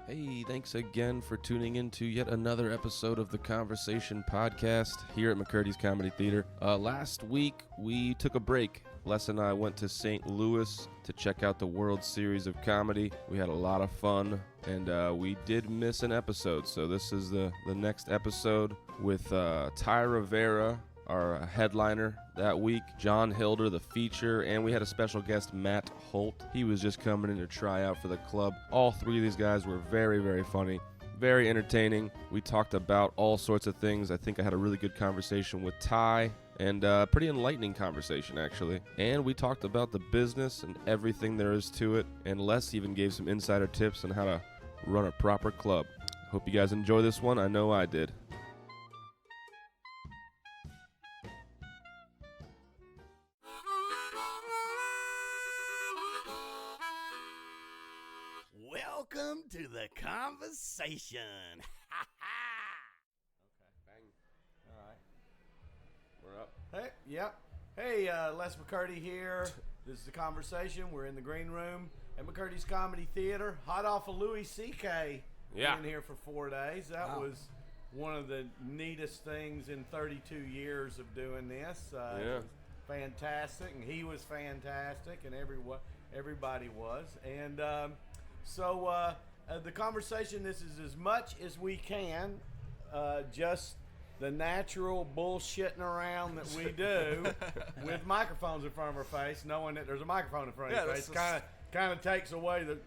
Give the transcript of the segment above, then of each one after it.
Hey, thanks again for tuning in to yet another episode of the Conversation Podcast here at Mccurdy's Comedy Theater. Last week, we took a break. Les and I went to St. Louis to check out the World Series of Comedy. We had a lot of fun, and we did miss an episode. So this is the next episode with Ty Rivera, our headliner that week, John Hilder, the feature, and we had a special guest, Matt Holt. He was just coming in to try out for the club. All three of these guys were very, very funny, very entertaining. We talked about all sorts of things. I think I had a really good conversation with Ty, and a pretty enlightening conversation, actually. And we talked about the business and everything there is to it, and Les even gave some insider tips on how to run a proper club. Hope you guys enjoy this one. I know I did. Welcome to the conversation. Okay, bang. All right. We're up. Hey, yep. Hey, Les Mccurdy here. This is the conversation. We're in the green room at Mccurdy's Comedy Theater. Hot off of Louis C.K. Yeah. Been here for 4 days. That Wow. was one of the neatest things in 32 years of doing this. Yeah. It was fantastic, and he was fantastic, and everybody was. And so the conversation, this is as much as we can, just the natural bullshitting around that we do with microphones in front of our face, knowing that there's a microphone in front of your face. Kind of takes away the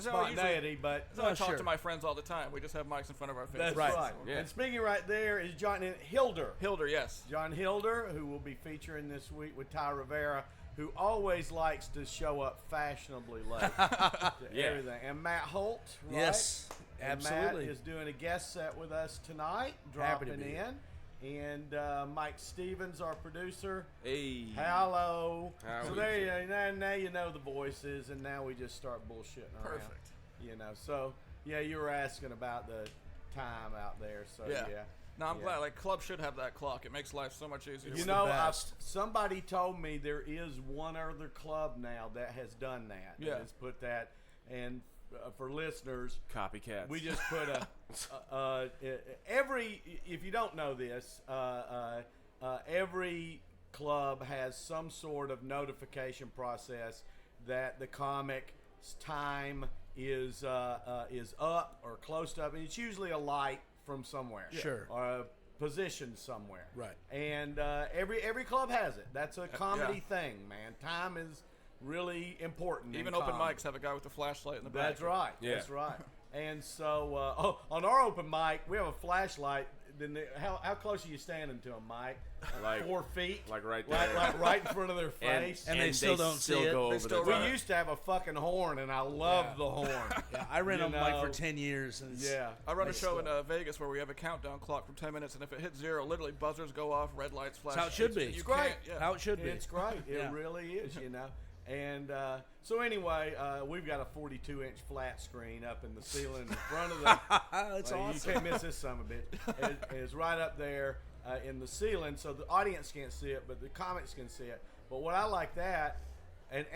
spontaneity, but That's how I talk to my friends all the time. We just have mics in front of our faces. that's right. Yeah. And speaking right there is John Hilder. Hilder, yes. John Hilder, who will be featuring this week with Ty Rivera, who always likes to show up fashionably late to Yeah. everything. And Matt Holt, right? Yes, And absolutely. Matt is doing a guest set with us tonight, Happy to dropping be in. And Mike Stevens, our producer. Hey. Hello. How So we there you go. Now you know the voices, and now we just start bullshitting around. Perfect. You know, so, yeah, you were asking about the time out there, so, Yeah. yeah. No, I'm Yeah. glad. Like, clubs should have that clock. It makes life so much easier. You know, somebody told me there is one other club now that has done that. Yeah. That has put that, and for listeners, Copycats. we just put if you don't know this, every club has some sort of notification process that the comic's time is up or close to up, and it's usually a light from somewhere, Sure. or a position somewhere, Right. And every club has it. That's a comedy thing, man. Time is really important. Even in open comedy. mics have a guy with a flashlight in the back. That's right. Yeah. That's right. And so, on our open mic, we have a flashlight. Then how close are you standing to them, Mike? Like 4 feet, like right there. like right in front of their face. And they still don't see it. go They over still the run. we used to have a fucking horn, and I love the horn. Yeah, I ran You on mic know, for 10 years. And it's, Yeah. I run a Makes show in stuff. Vegas where we have a countdown clock from 10 minutes, and if it hits 0, literally buzzers go off, red lights flash. how it should be. You It's great. can't- Yeah. How it should be. It's great. It Yeah. really is, you know. And so anyway, we've got a 42-inch flat screen up in the ceiling in front of the. That's Well, awesome. You can't miss this son of a bitch. It's right up there in the ceiling, so the audience can't see it, but the comics can see it. But what I like that, and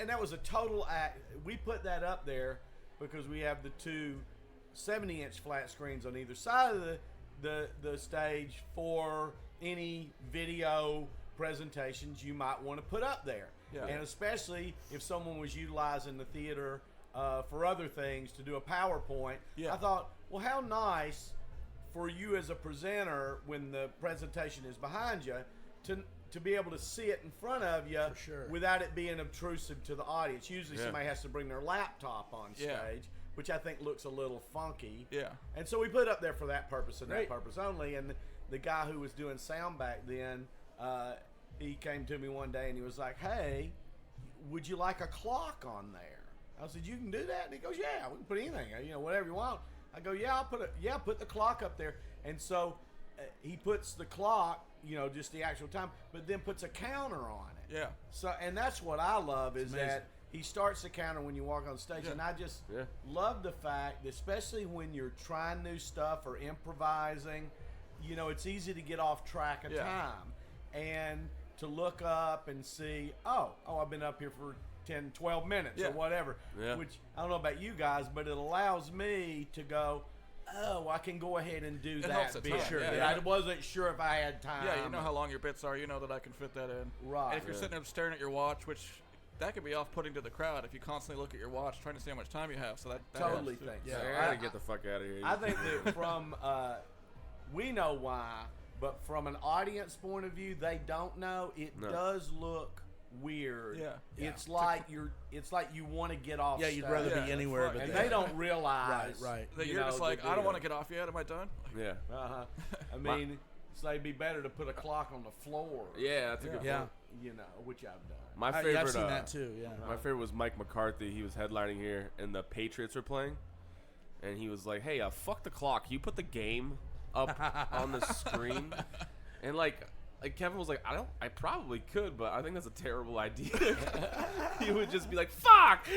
that was a total act. We put that up there because we have the two 70-inch flat screens on either side of the stage for any video presentations you might want to put up there. Yeah. And especially if someone was utilizing the theater for other things to do a PowerPoint. Yeah. I thought, well, how nice for you as a presenter when the presentation is behind you to be able to see it in front of you For sure. without it being obtrusive to the audience. Usually Yeah. somebody has to bring their laptop on stage, Yeah. which I think looks a little funky. Yeah. And so we put it up there for that purpose and Great. that purpose only. And the guy who was doing sound back then, he came to me one day and he was like, "Hey, would you like a clock on there?" I said, "You can do that?" And he goes, "Yeah, we can put anything, whatever you want." I go, "Yeah, put the clock up there." And so he puts the clock, just the actual time, but then puts a counter on it. Yeah. So, and that's what I love is amazing. that he starts the counter when you walk on stage, Yeah. and I just Yeah. love the fact, especially when you're trying new stuff or improvising, it's easy to get off track of Yeah. time, and to look up and see, oh, I've been up here for 10, 12 minutes or whatever. Yeah. Which I don't know about you guys, but it allows me to go, oh, I can go ahead and do helps that a bit. ton, Sure. yeah. I wasn't sure if I had time. Yeah, you know how long your bits are. You know that I can fit that in. Right. And if you're sitting there staring at your watch, which that could be off-putting to the crowd if you constantly look at your watch trying to see how much time you have. So that Totally helps, too. think Yeah, so. I gotta get the fuck out of here. I think that from we know why, but from an audience point of view, they don't know. It does look weird. Yeah. It's like it's like you want to get off. Yeah, you'd stage. rather be anywhere but and there. they don't realize. Right. That you you're know, just like, the I don't deal. want to get off yet. Am I done? Yeah. I mean, so it'd be better to put a clock on the floor. Yeah, that's a good Yeah. point. You know, which I've done. My Yeah, favorite. I've seen that too. Yeah. My favorite was Mike McCarthy. He was headlining here, and the Patriots were playing, and he was like, "Hey, fuck the clock. You put the game up on the screen," and like Kevin was like, I probably could, but I think that's a terrible idea. He would just be like, "Fuck,"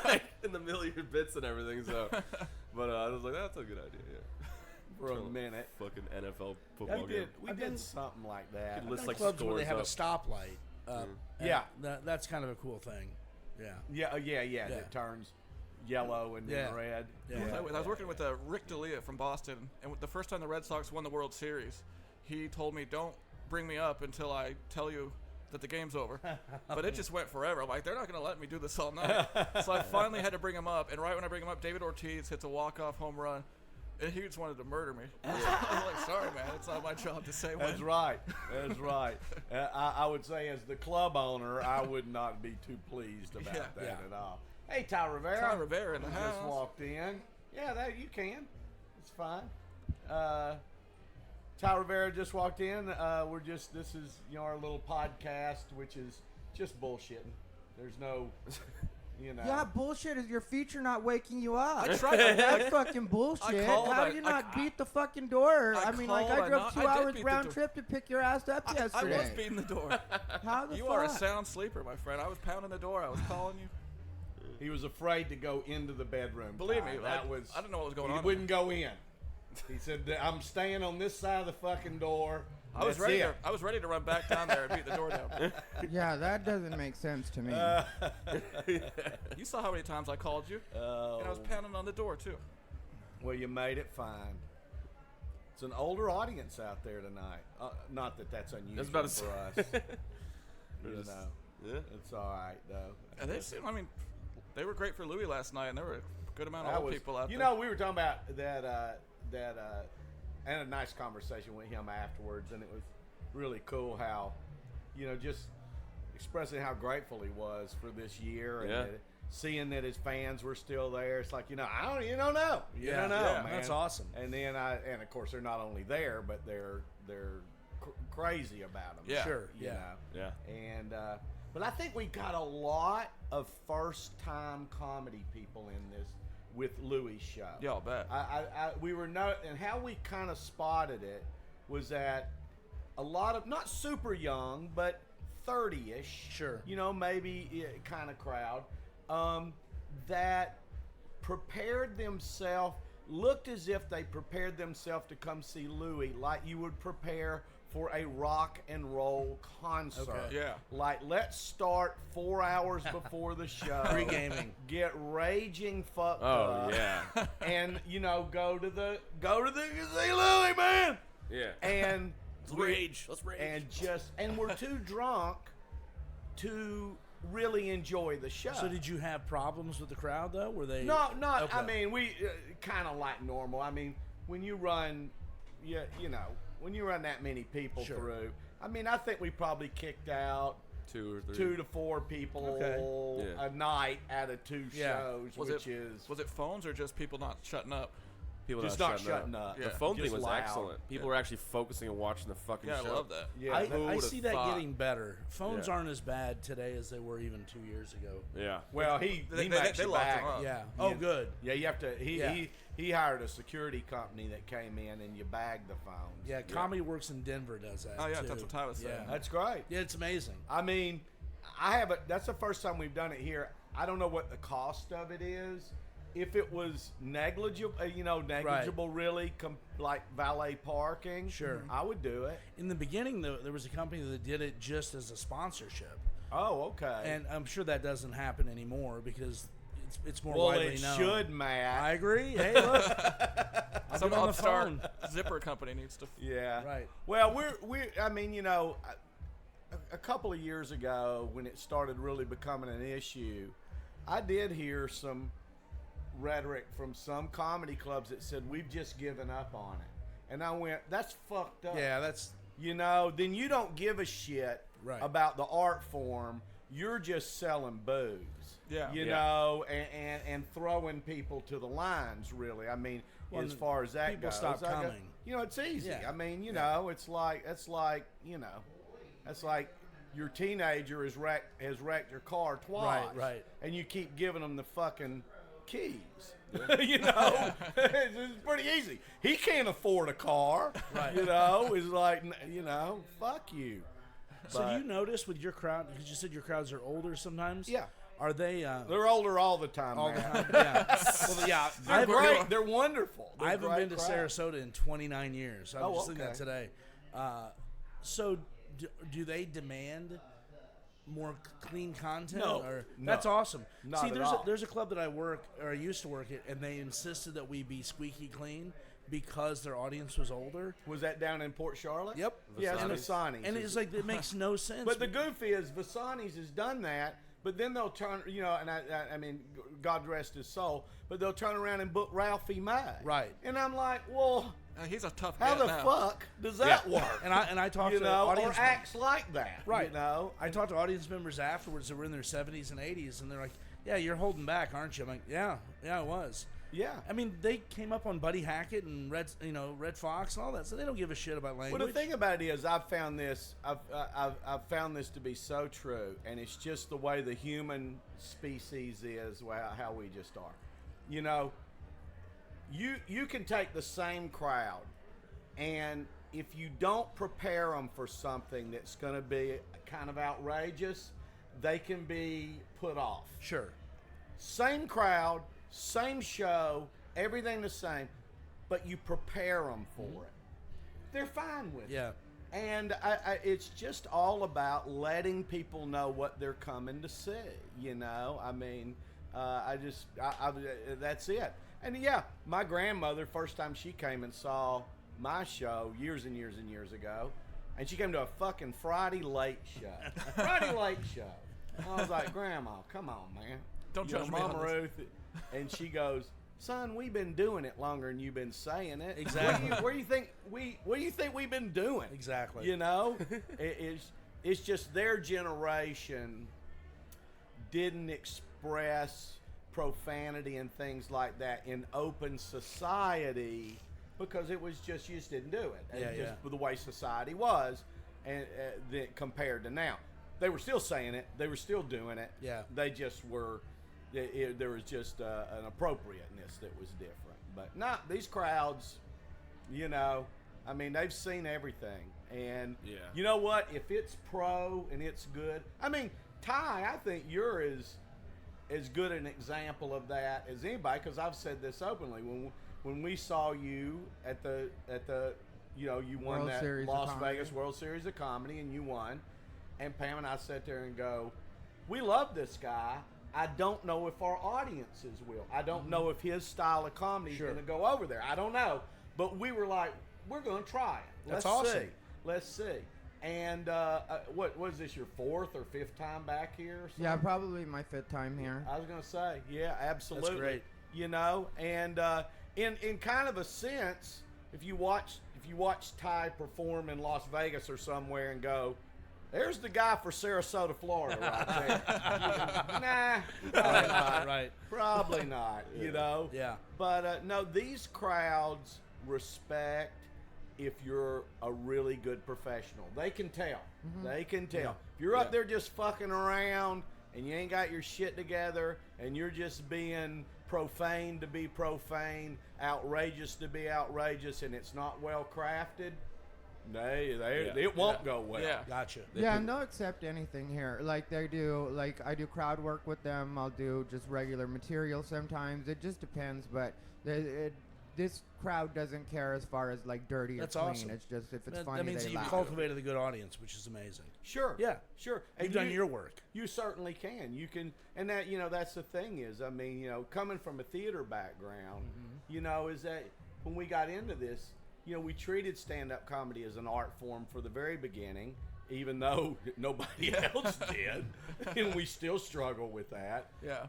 like, in the middle of your bits and everything. So, but I was like, that's a good idea. Yeah. For a minute. Fucking NFL football game. We did something like that. Could list, I've done like, clubs where they scores have up. a stoplight. And Yeah. That's kind of a cool thing. Yeah. Yeah. It turns yellow and then red. Yeah. I was working with Rick D'Elia from Boston, and the first time the Red Sox won the World Series, he told me, don't bring me up until I tell you that the game's over. But it just went forever. I'm like, they're not going to let me do this all night. So I finally had to bring him up, and right when I bring him up, David Ortiz hits a walk-off home run, and he just wanted to murder me. I was like, sorry, man, it's not my job to say when. That's right. That's right. I would say, as the club owner, I would not be too pleased about that at all. Hey, Ty Rivera. Ty Rivera in the just house. walked in. Yeah, that you can. It's fine. Ty Rivera just walked in. This is our little podcast, which is just bullshitting. There's no, Yeah, bullshit is your feature not waking you up. I tried. That's fucking bullshit. called, How do you not beat the fucking door? I mean, like, I drove 2 I did hours beat the round door. trip to pick your ass up I yesterday. was beating the door. How the You fuck? are a sound sleeper, my friend. I was pounding the door. I was calling you. He was afraid to go into the bedroom. Believe Ty. me, that I was. didn't know what was going He on. wouldn't go in. He said, "I'm staying on this side of the fucking door." I was That's ready. it. I was ready to run back down there and beat the door down. Yeah, that doesn't make sense to me. You saw how many times I called you, and I was pounding on the door too. Well, you made it fine. It's an older audience out there tonight. Not that that's unusual That's about for us. You Just- know, Yeah. it's all right though. And they seemed, I mean, they were great for Louis last night, and there were a good amount of That old was- people out you there. know, we were talking about that, and a nice conversation with him afterwards, and it was really cool how, just expressing how grateful he was for this year, and Yeah. that, seeing that his fans were still there. It's like, you don't know, you don't know, Yeah, man. that's awesome. And then and of course they're not only there, but they're crazy about him. Yeah. Sure, You yeah. know? Yeah. And but I think we got a lot of first-time comedy people in this with Louis' show. Yeah, I'll bet. We were and how we kind of spotted it was that a lot of not super young, but 30-ish. Sure. Maybe kind of crowd that prepared themselves, looked as if they prepared themselves to come see Louis, like you would prepare for a rock and roll concert. Okay. Yeah. Like, let's start 4 hours before the show. Pre-gaming. Get raging fucked Oh up. yeah. And go to the see Louis, man. Yeah. And Let's rage. Let's rage. and we're too drunk to really enjoy the show. So did you have problems with the crowd though? Were they? Not. Okay. I mean, we kind of like normal. I mean, when you run, when you run that many people Sure. through, I mean, I think we probably kicked out 2 or 3. 2 to 4 people Okay. Yeah. a night out of 2 Yeah. shows, was which it is was it phones or just people not shutting up? People just not not shutting up. Yeah. The phone Just thing was loud. excellent. People Yeah. were actually focusing and watching the fucking Yeah, show. I love that. Yeah, I would've see that thought? getting better. Phones Yeah. aren't as bad today as they were even 2 years ago. Yeah. well, he They makes locked you back. him up. Yeah. Oh, good. Yeah, you have to. Yeah. He hired a security company that came in and you bagged the phones. Yeah, Comedy Works in Denver does that. Oh, yeah, too. that's what Ty was saying. Yeah. That's great. Yeah, it's amazing. I mean, that's the first time we've done it here. I don't know what the cost of it is. If it was negligible, negligible really, like valet parking, Sure. I would do it. In the beginning, there was a company that did it just as a sponsorship. Oh, okay. And I'm sure that doesn't happen anymore because it's more well, widely it known. should, Matt. I agree. Hey, look. I'll Some get on the upstart phone. zipper company needs to. Yeah. Right. Well, I mean, a couple of years ago when it started really becoming an issue, I did hear some rhetoric from some comedy clubs that said, we've just given up on it. And I went, that's fucked up. Yeah, that's Then you don't give a shit Right. about the art form. You're just selling booze. Yeah. And throwing people to the lines, really. I mean, Well, as far as that people goes. stop coming. It's easy. Yeah. I mean, it's like that's like your teenager has wrecked your car twice. Right. And you keep giving them the fucking keys. It's pretty easy. He can't afford a car. Right. It's like, fuck you. So But- do you notice with your crowd, because you said your crowds are older sometimes? Yeah. Are they They're older all the time, all the man. time? Yeah. Well, yeah. They're great. They're wonderful. They're I haven't great been to crowd. Sarasota in 29 years. I was just thinking that okay. today. So do they demand more clean content? No. Or, No. That's awesome. Not See, at there's all. there's a club that I used to work at, and they insisted that we be squeaky clean because their audience was older. Was that down in Port Charlotte? Yep. Yeah, it's Vasani's. Vasani's. And it's like, it makes no sense. But the goofy is Vasani's has done that, but then they'll turn, and I mean, God rest his soul, but they'll turn around and book Ralphie May. Right. And I'm like, well, He's a tough how cat the now. fuck does that work? And I talked to or audience acts like that. Right. I I talked to audience members afterwards that were in their 70s and 80s, and they're like, "Yeah, you're holding back, aren't you?" I'm like, "Yeah, it was." yeah. I mean, they came up on Buddy Hackett and Red Fox and all that, so they don't give a shit about language. Well, the thing about it is, I've found this to be so true, and it's just the way the human species is, how we just are. You can take the same crowd, and if you don't prepare them for something that's going to be kind of outrageous, they can be put off. Sure. Same crowd, same show, everything the same, but you prepare them for it. They're fine with it. Yeah. And it's just all about letting people know what they're coming to see. I mean, that's it. And yeah, my grandmother, first time she came and saw my show years and years and years ago, and she came to a fucking Friday late show. Friday late show. And I was like, Grandma, come on, man. Don't judge me Mama on this. Ruth. And she goes, son, we've been doing it longer than you've been saying it. Exactly. What do you think we've been doing? Exactly. It's just their generation didn't express profanity and things like that in open society because it was just, you just didn't do it. Yeah, Just yeah. the way society was, and compared to now, they were still saying it. They were still doing it. Yeah. They just were. There was just an appropriateness that was different. But not these crowds. I mean, they've seen everything, and Yeah. you know what? If it's pro and it's good, I mean, Ty, I think you're as good an example of that as anybody, because I've said this openly. When we saw you at the you won World that Series of Las Comedy. Vegas World Series of Comedy, and you won. And Pam and I sat there and go, we love this guy. I don't know if our audiences will. I don't know if his style of comedy is Sure. going to go over there. I don't know. But we were like, we're going to try it. That's Let's awesome. see. Let's see. And what was this, your fourth or fifth time back here? Or something? Yeah, probably my 5th time here. I was going to say, yeah, absolutely. great. And in kind of a sense, if you watch Ty perform in Las Vegas or somewhere and go, there's the guy for Sarasota, Florida, right there. Nah, probably not. Right. Probably not. Yeah. But no, these crowds respect if you're a really good professional. They can tell. They can tell. Yeah. If you're up there just fucking around and you ain't got your shit together and you're just being profane to be profane, outrageous to be outrageous, and it's not well crafted, it won't go well. Yeah. Gotcha. Yeah, and they'll accept anything here. Like I do crowd work with them. I'll do just regular material sometimes. It just depends, but this crowd doesn't care as far as like dirty That's or clean. awesome. It's just if it's That funny, means they that you've laugh. cultivated a good audience, which is amazing. Sure. Yeah. Sure. You've done your work. You certainly can. You can, and that that's the thing is, I mean, coming from a theater background, is that when we got into this, we treated stand-up comedy as an art form for the very beginning, even though nobody else did, and we still struggle with that. Yeah.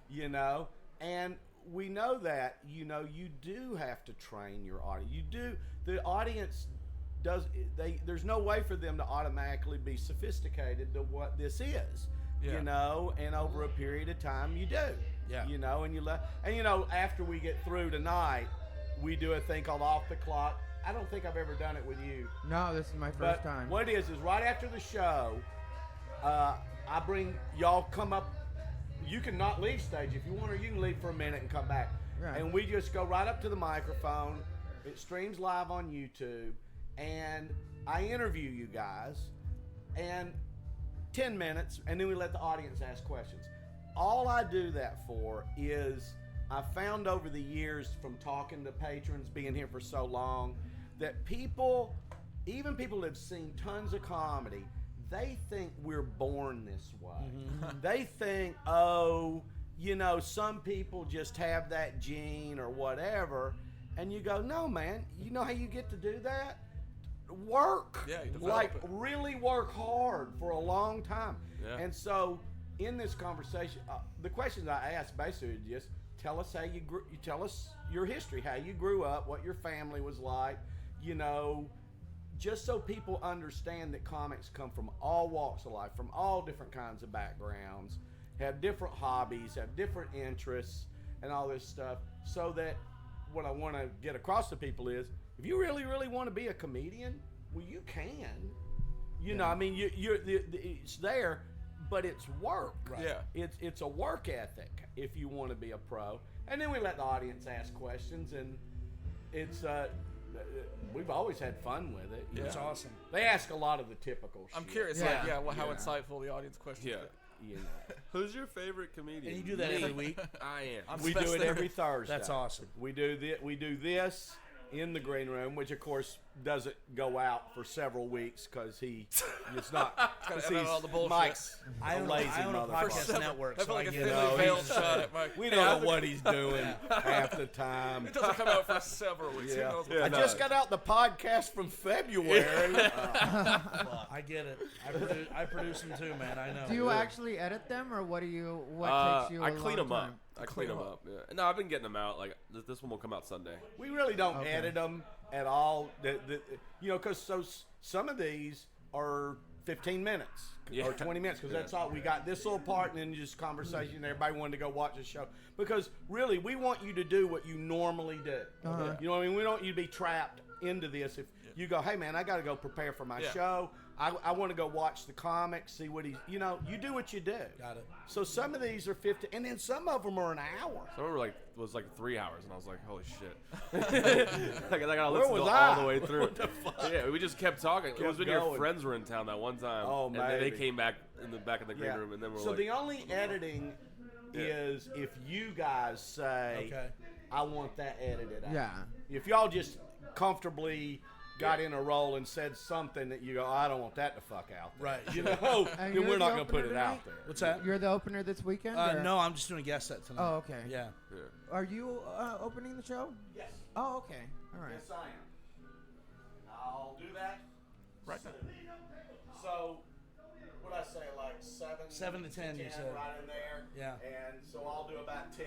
And we know that you do have to train your audience. You do. The audience does. There's no way for them to automatically be sophisticated to what this is. Yeah. And over a period of time, you do. Yeah. And after we get through tonight, we do a thing called off the clock. I don't think I've ever done it with you. No, this is my first time. What it is right after the show, I bring y'all come up. You can not leave stage if you want, or you can leave for a minute and come back. Right. And we just go right up to the microphone. It streams live on YouTube, and I interview you guys, and 10 minutes, and then we let the audience ask questions. All I do that for is I found over the years from talking to patrons, being here for so long, that even people that have seen tons of comedy, they think we're born this way. They think, some people just have that gene or whatever. And you go, no, man, you know how you get to do that? Work. Yeah, you develop it. Really work hard for a long time. Yeah. And so in this conversation, the questions I ask basically just tell us how you tell us your history, how you grew up, what your family was like, just so people understand that comics come from all walks of life, from all different kinds of backgrounds, have different hobbies, have different interests, and all this stuff. So that what I want to get across to people is, if you really, really want to be a comedian, well, you can. I mean, it's there, but it's work. Right. Yeah. It's a work ethic if you want to be a pro. And then we let the audience ask questions, and it's we've always had fun with it. It's awesome. They ask a lot of the typical shit. I'm curious, Yeah. how insightful the audience questions Yeah. get. Who's your favorite comedian? And you do that every week? I am. We do it every Thursday. That's awesome. We do this in the green room, which of course doesn't go out for several weeks because it's not. Gotta edit all the bullshit. Mike's I a own lazy a motherfucker. podcast network, I feel so like I a get thinly it. veiled shot at Mike. We don't know what he's doing half the time. It doesn't come out for several weeks. Yeah. Who knows what I just got out the podcast from February. I get it. I produce them too, man. I know. Do you actually edit them, or what takes you? I a clean long them up. time? I clean them up. Yeah. No, I've been getting them out. Like this one will come out Sunday. We really don't Okay. edit them at all. Because some of these are 15 minutes Yeah. or 20 minutes because that's all. We got this little part and then just conversation. Everybody wanted to go watch the show because really we want you to do what you normally do. Uh-huh. You know what I mean? We don't want you to be trapped into this. If you go, hey man, I got to go prepare for my Yeah. show. I want to go watch the comics, see what he's. You do what you do. Got it. So some of these are 50, and then some of them are an hour. Some were was like 3 hours, and I was like, holy shit. I gotta listen was all I? the way through. What the fuck? Yeah, we just kept talking. It was Kept when your going. friends were in town that one time. Oh, and then they maybe. came back in the back of the green room, and then we're so like, the only editing is if you guys say, Okay. I want that edited out. Yeah. If y'all just comfortably got in a role and said something that you go, I don't want that to fuck out there. Right. Then you're we're the not going to put opener it out tonight? there. What's that? You're the opener this weekend? or- No, I'm just doing a guest set tonight. Oh, okay. Yeah. yeah. Are you opening the show? Yes. Oh, okay. All right. Yes, I am. I'll do that. Right now. So, what I say, like 7 to 10, you said. right in there. Yeah. And so I'll do about 10,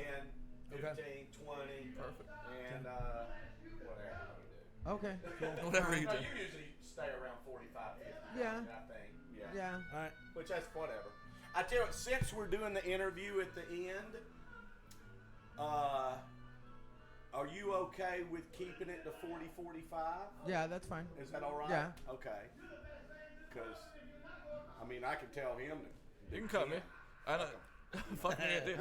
15, Okay. 20. Perfect. And whatever we do. Okay. Whatever you No, do. you usually stay around 45, 50. Yeah. I think. Yeah. Yeah. All right. Which that's whatever. I tell you what, since we're doing the interview at the end, are you okay with keeping it to 40, 45? Yeah, that's fine. Is that all right? Yeah. Okay. Because, I mean, I could tell him. You can cut me. I don't. Fuck me, dude.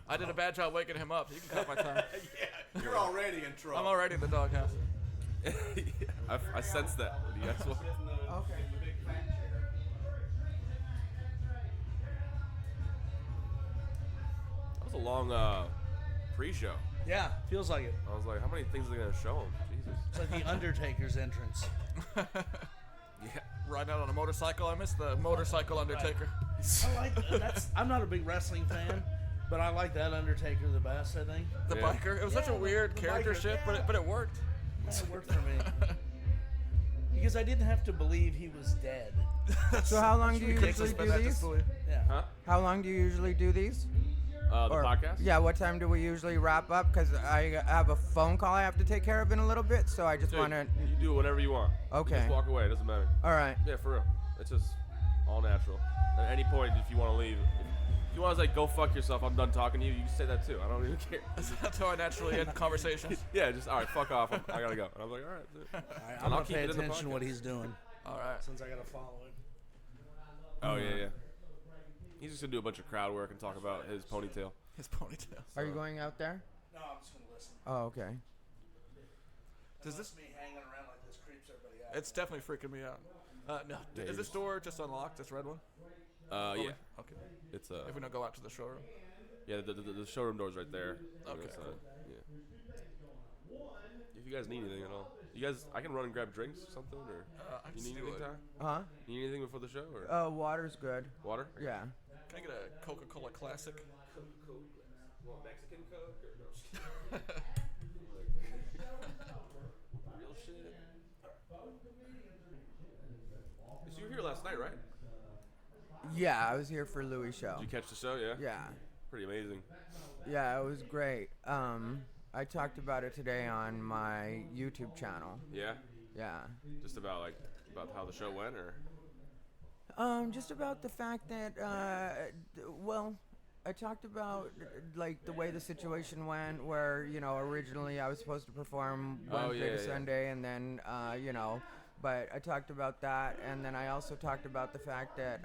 I did a bad job waking him up. You can cut my time. Yeah, you're already in trouble. I'm already in the doghouse. I sense that. What do you guys want? Okay. The big fat chair. That was a long pre-show. Yeah, feels like it. I was like, how many things are they gonna show him? Jesus. It's like the Undertaker's entrance. Yeah. Riding out on a motorcycle. I miss the motorcycle Undertaker. I like that's. I'm not a big wrestling fan, but I like that Undertaker the best. I think. The biker. It was such a weird the character biker, shift, yeah. but it worked. That worked for me. Because I didn't have to believe he was dead. So how long do you Takes usually us do back to these? sleep. Yeah. Huh? How long do you usually do these? The podcast? Yeah, what time do we usually wrap up? Because I have a phone call I have to take care of in a little bit, so I just Dude, want to... you do whatever you want. Okay. You just walk away. It doesn't matter. All right. Yeah, for real. It's just all natural. At any point, if you want to leave, if you want to like go fuck yourself, I'm done talking to you. You can say that too. I don't even care. That's how I naturally end conversations. Yeah, just all right. Fuck off. I gotta go. And I'm like, all right. Dude. I'm I'll gonna keep pay it in the attention to what podcast. he's doing All right. since I gotta follow him. Oh yeah. He's just gonna do a bunch of crowd work and talk about his ponytail. His ponytail. Are you going out there? No, I'm just gonna listen. Oh, okay. Does this? Me hanging around like this creeps everybody out. It's definitely freaking me out. No. Yeah, Is this door just unlocked? This red one? Yeah. Okay. It's If we don't go out to the showroom. yeah. The showroom door's right there. on the Okay, side. cool. Yeah. If you guys need anything at all, I can run and grab drinks or something, or I you can need do anything, it. Ty? Huh? You need anything before the show, or Water's good. water? Yeah. Can I get a Coca-Cola Classic? Mexican Coke? Or no, real shit. So you were here last night, right? Yeah, I was here for Louis' show. Did you catch the show? Yeah. Yeah. Pretty amazing. Yeah, it was great. I talked about it today on my YouTube channel. Yeah. Yeah. Just about how the show went, or Just about the fact that, I talked about like the way the situation went, where originally I was supposed to perform Wednesday to Sunday, and then but I talked about that, and then I also talked about the fact that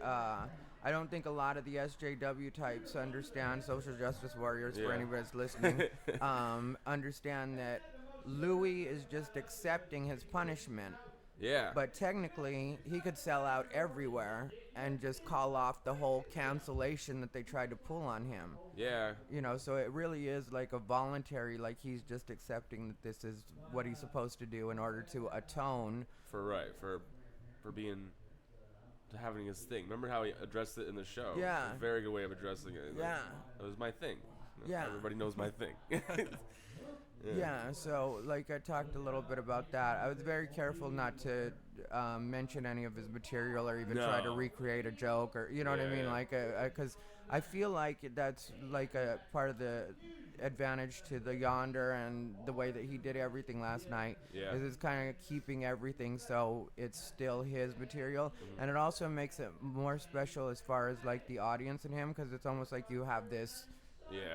I don't think a lot of the SJW types understand, social justice warriors for anybody that's listening, understand that Louis is just accepting his punishment. yeah. But technically, he could sell out everywhere and just call off the whole cancellation that they tried to pull on him. Yeah. So it really is like a voluntary, like he's just accepting that this is what he's supposed to do in order to atone. For having his thing. Remember how he addressed it in the show? Yeah. A very good way of addressing it. Like, Yeah. It was my thing. Yeah. Everybody knows my thing. Yeah, so like I talked a little bit about that. I was very careful not to mention any of his material or even try to No. recreate a joke or what I mean, Yeah. like because I feel like that's like a part of the advantage to the Yonder and the way that he did everything last night. Yeah. Is it's kind of keeping everything so it's still his material, and it also makes it more special as far as like the audience and him, because it's almost like you have this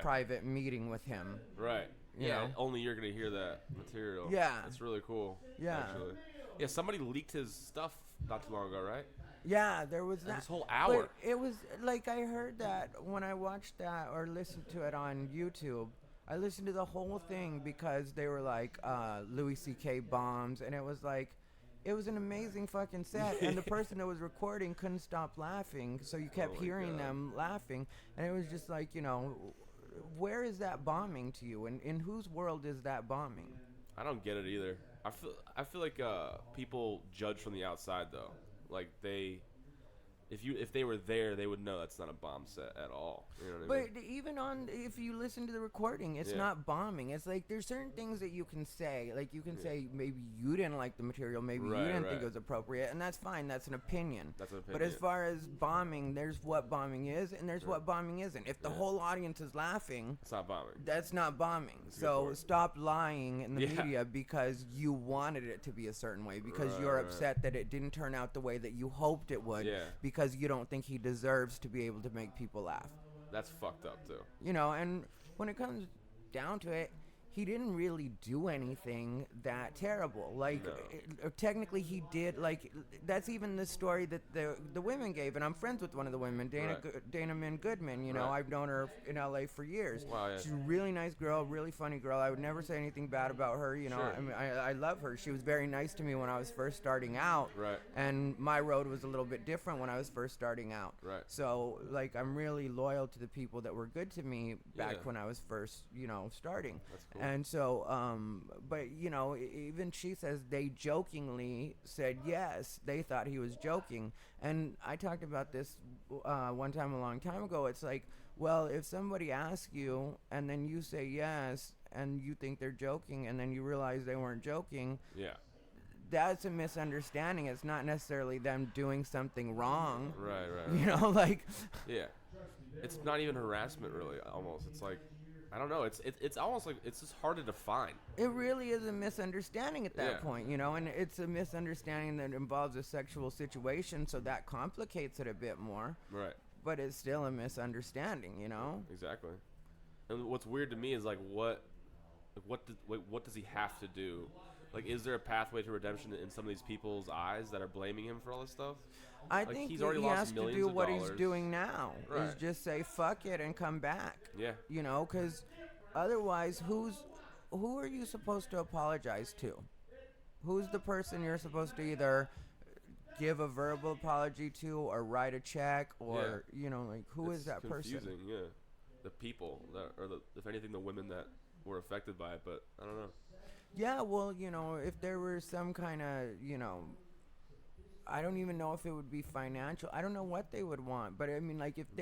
private meeting with him. Right. You know? Only you're gonna hear that material. Yeah. That's really cool. Yeah. Actually. Yeah. Somebody leaked his stuff not too long ago, right? Yeah, there was that. This whole hour. But it was like I heard that when I watched that or listened to it on YouTube. I listened to the whole thing because they were like Louis C.K. bombs, and it was like it was an amazing fucking set, and the person that was recording couldn't stop laughing, so you kept Oh my hearing God. them laughing, and it was just like where is that bombing to you, and in whose world is that bombing? I don't get it either. I feel like people judge from the outside though. Like if they were there, they would know that's not a bomb set at all. You know what I mean? But even if you listen to the recording, it's not bombing. It's like there's certain things that you can say. Like you can say maybe you didn't like the material, maybe you didn't think it was appropriate, and that's fine. That's an opinion. That's an But as opinion. far as bombing, there's what bombing is, and there's what bombing isn't. If the whole audience is laughing, It's not bombing. that's not bombing. That's a good So point. stop lying in the Yeah. media because you wanted it to be a certain way, because Right, you're right. upset that it didn't turn out the way that you hoped it would, Yeah. because you don't think he deserves to be able to make people laugh. That's fucked up too. And when it comes down to it, he didn't really do anything that terrible. Like, technically he did, like, that's even the story that the women gave, and I'm friends with one of the women, Dana Min Goodman, you know, I've known her in LA for years. Wow, yeah. She's a really nice girl, really funny girl. I would never say anything bad about her, you know. Sure. I mean, I love her. She was very nice to me when I was first starting out. Right. And my road was a little bit different when I was first starting out. Right. So, like, I'm really loyal to the people that were good to me back when I was first, you know, starting. That's cool. And so, but, you know, even she says they jokingly said yes. They thought he was joking. And I talked about this one time a long time ago. It's like, well, if somebody asks you and then you say yes and you think they're joking and then you realize they weren't joking, that's a misunderstanding. It's not necessarily them doing something wrong. Right. You know, like... Yeah. It's not even harassment, really, almost. It's like, I don't know. It's almost like it's just hard to define. It really is a misunderstanding at that point, you know, and it's a misunderstanding that involves a sexual situation, so that complicates it a bit more. Right. But it's still a misunderstanding, you know? Exactly. And what's weird to me is, like, what does he have to do? Like, is there a pathway to redemption in some of these people's eyes that are blaming him for all this stuff? I like, think he's already he lost has to millions do of what dollars. he's doing now, is Right. just say fuck it and come back. Yeah. You know, because otherwise, who are you supposed to apologize to? Who's the person you're supposed to either give a verbal apology to or write a check or, you know, like, who is that person? It's confusing, yeah. The people, if anything, the women that were affected by it, but I don't know. Yeah, well, you know, if there were some kind of, you know, I don't even know if it would be financial. I don't know what they would want. But, I mean, like, if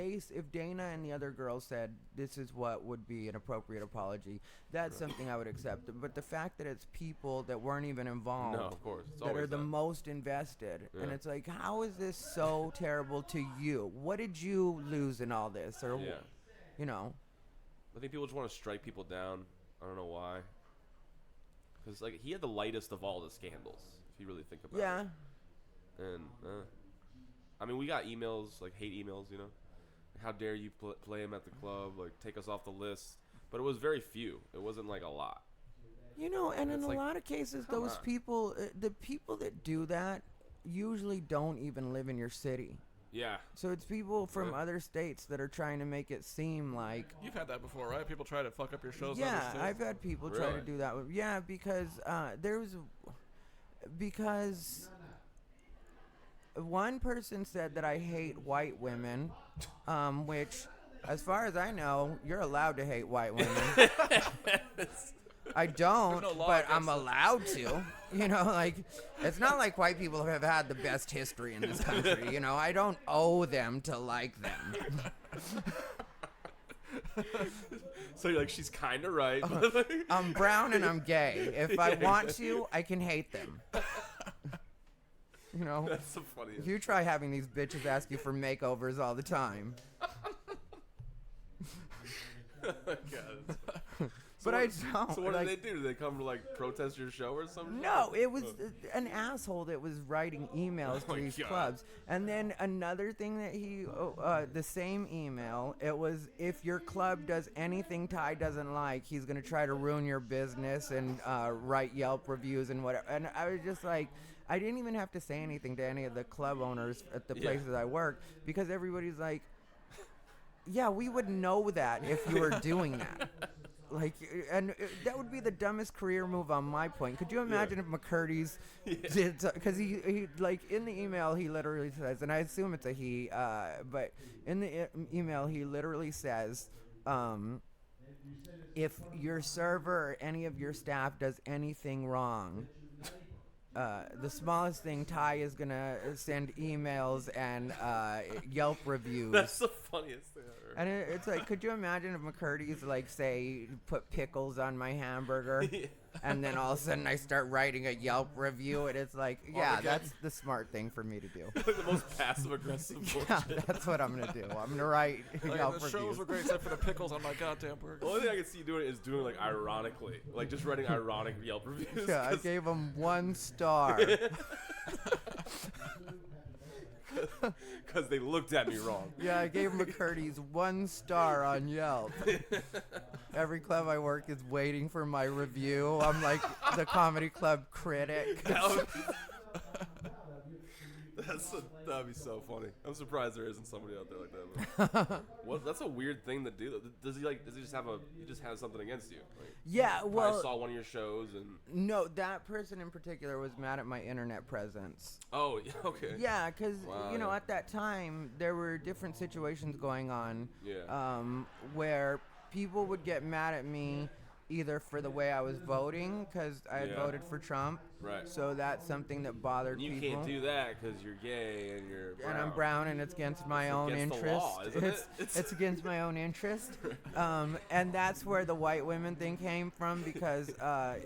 Dana and the other girls said this is what would be an appropriate apology, that's something I would accept. But the fact that it's people that weren't even involved, no, of course. It's that are the most invested, and it's like, how is this so terrible to you? What did you lose in all this? Or, you know? I think people just want to strike people down. I don't know why. Because, like, he had the lightest of all the scandals, if you really think about it. Yeah. And, I mean, we got emails, like, hate emails, you know? Like, how dare you play him at the club? Like, take us off the list. But it was very few. It wasn't, like, a lot. You know, and in a like, lot of cases, those people, the people that do that usually don't even live in your city. Yeah. So it's people from other states that are trying to make it seem like... You've had that before, right? People try to fuck up your shows. Yeah, I've had people try to do that. Yeah, because because one person said that I hate white women, which, as far as I know, you're allowed to hate white women. I don't, but I'm allowed to. You know, like, it's not like white people have had the best history in this country. You know, I don't owe them to like them. So you're like, she's kind of right. I'm brown and I'm gay. If I want to, I can hate them. You know? That's the funniest. You try having these bitches ask you for makeovers all the time. God. But I don't. So what do they do? Do they come to, like, protest your show or something? No, it was an asshole that was writing emails to these clubs. And then another thing that the same email, it was, if your club does anything Ty doesn't like, he's going to try to ruin your business and write Yelp reviews and whatever. And I was just like, I didn't even have to say anything to any of the club owners at the places I work, because everybody's like, yeah, we would know that if you were doing that. Like, and that would be the dumbest career move on my point. Could you imagine if Mccurdys did? Because he like, in the email he literally says, and I assume it's a he, but in the email he literally says, if your server or any of your staff does anything wrong, the smallest thing, Ty is gonna send emails and Yelp reviews. That's the funniest thing ever. And it's like, could you imagine if Mccurdy's, like, say, put pickles on my hamburger, and then all of a sudden I start writing a Yelp review, and it's like, yeah, that's the smart thing for me to do. Like the most passive-aggressive bullshit. Yeah, that's what I'm going to do. I'm going to write Yelp the reviews. shows were great except for the pickles on my goddamn burger. The only thing I can see you doing is doing, like, ironically. Like, just writing ironic Yelp reviews. Yeah, I gave him 1 star. Because they looked at me wrong. Yeah, I gave Mccurdy's 1 star on Yelp. every club I work is waiting for my review. I'm like the comedy club critic. That'd be so funny. I'm surprised there isn't somebody out there like that. What? That's a weird thing to do. Does he just have something against you? Like, Yeah, well, I saw one of your shows and. no, that person in particular was mad at my internet presence. Oh, okay. Yeah, because Wow, at that time there were different situations going on. Yeah. Where people would get mad at me either for the way I was voting, because I had voted for Trump. Right. So that's something that bothered You people. can't do that because you're gay and you're brown. And I'm brown, and it's against my own against the interest. law, isn't it? It's against my own interest. And that's where the white women thing came from, because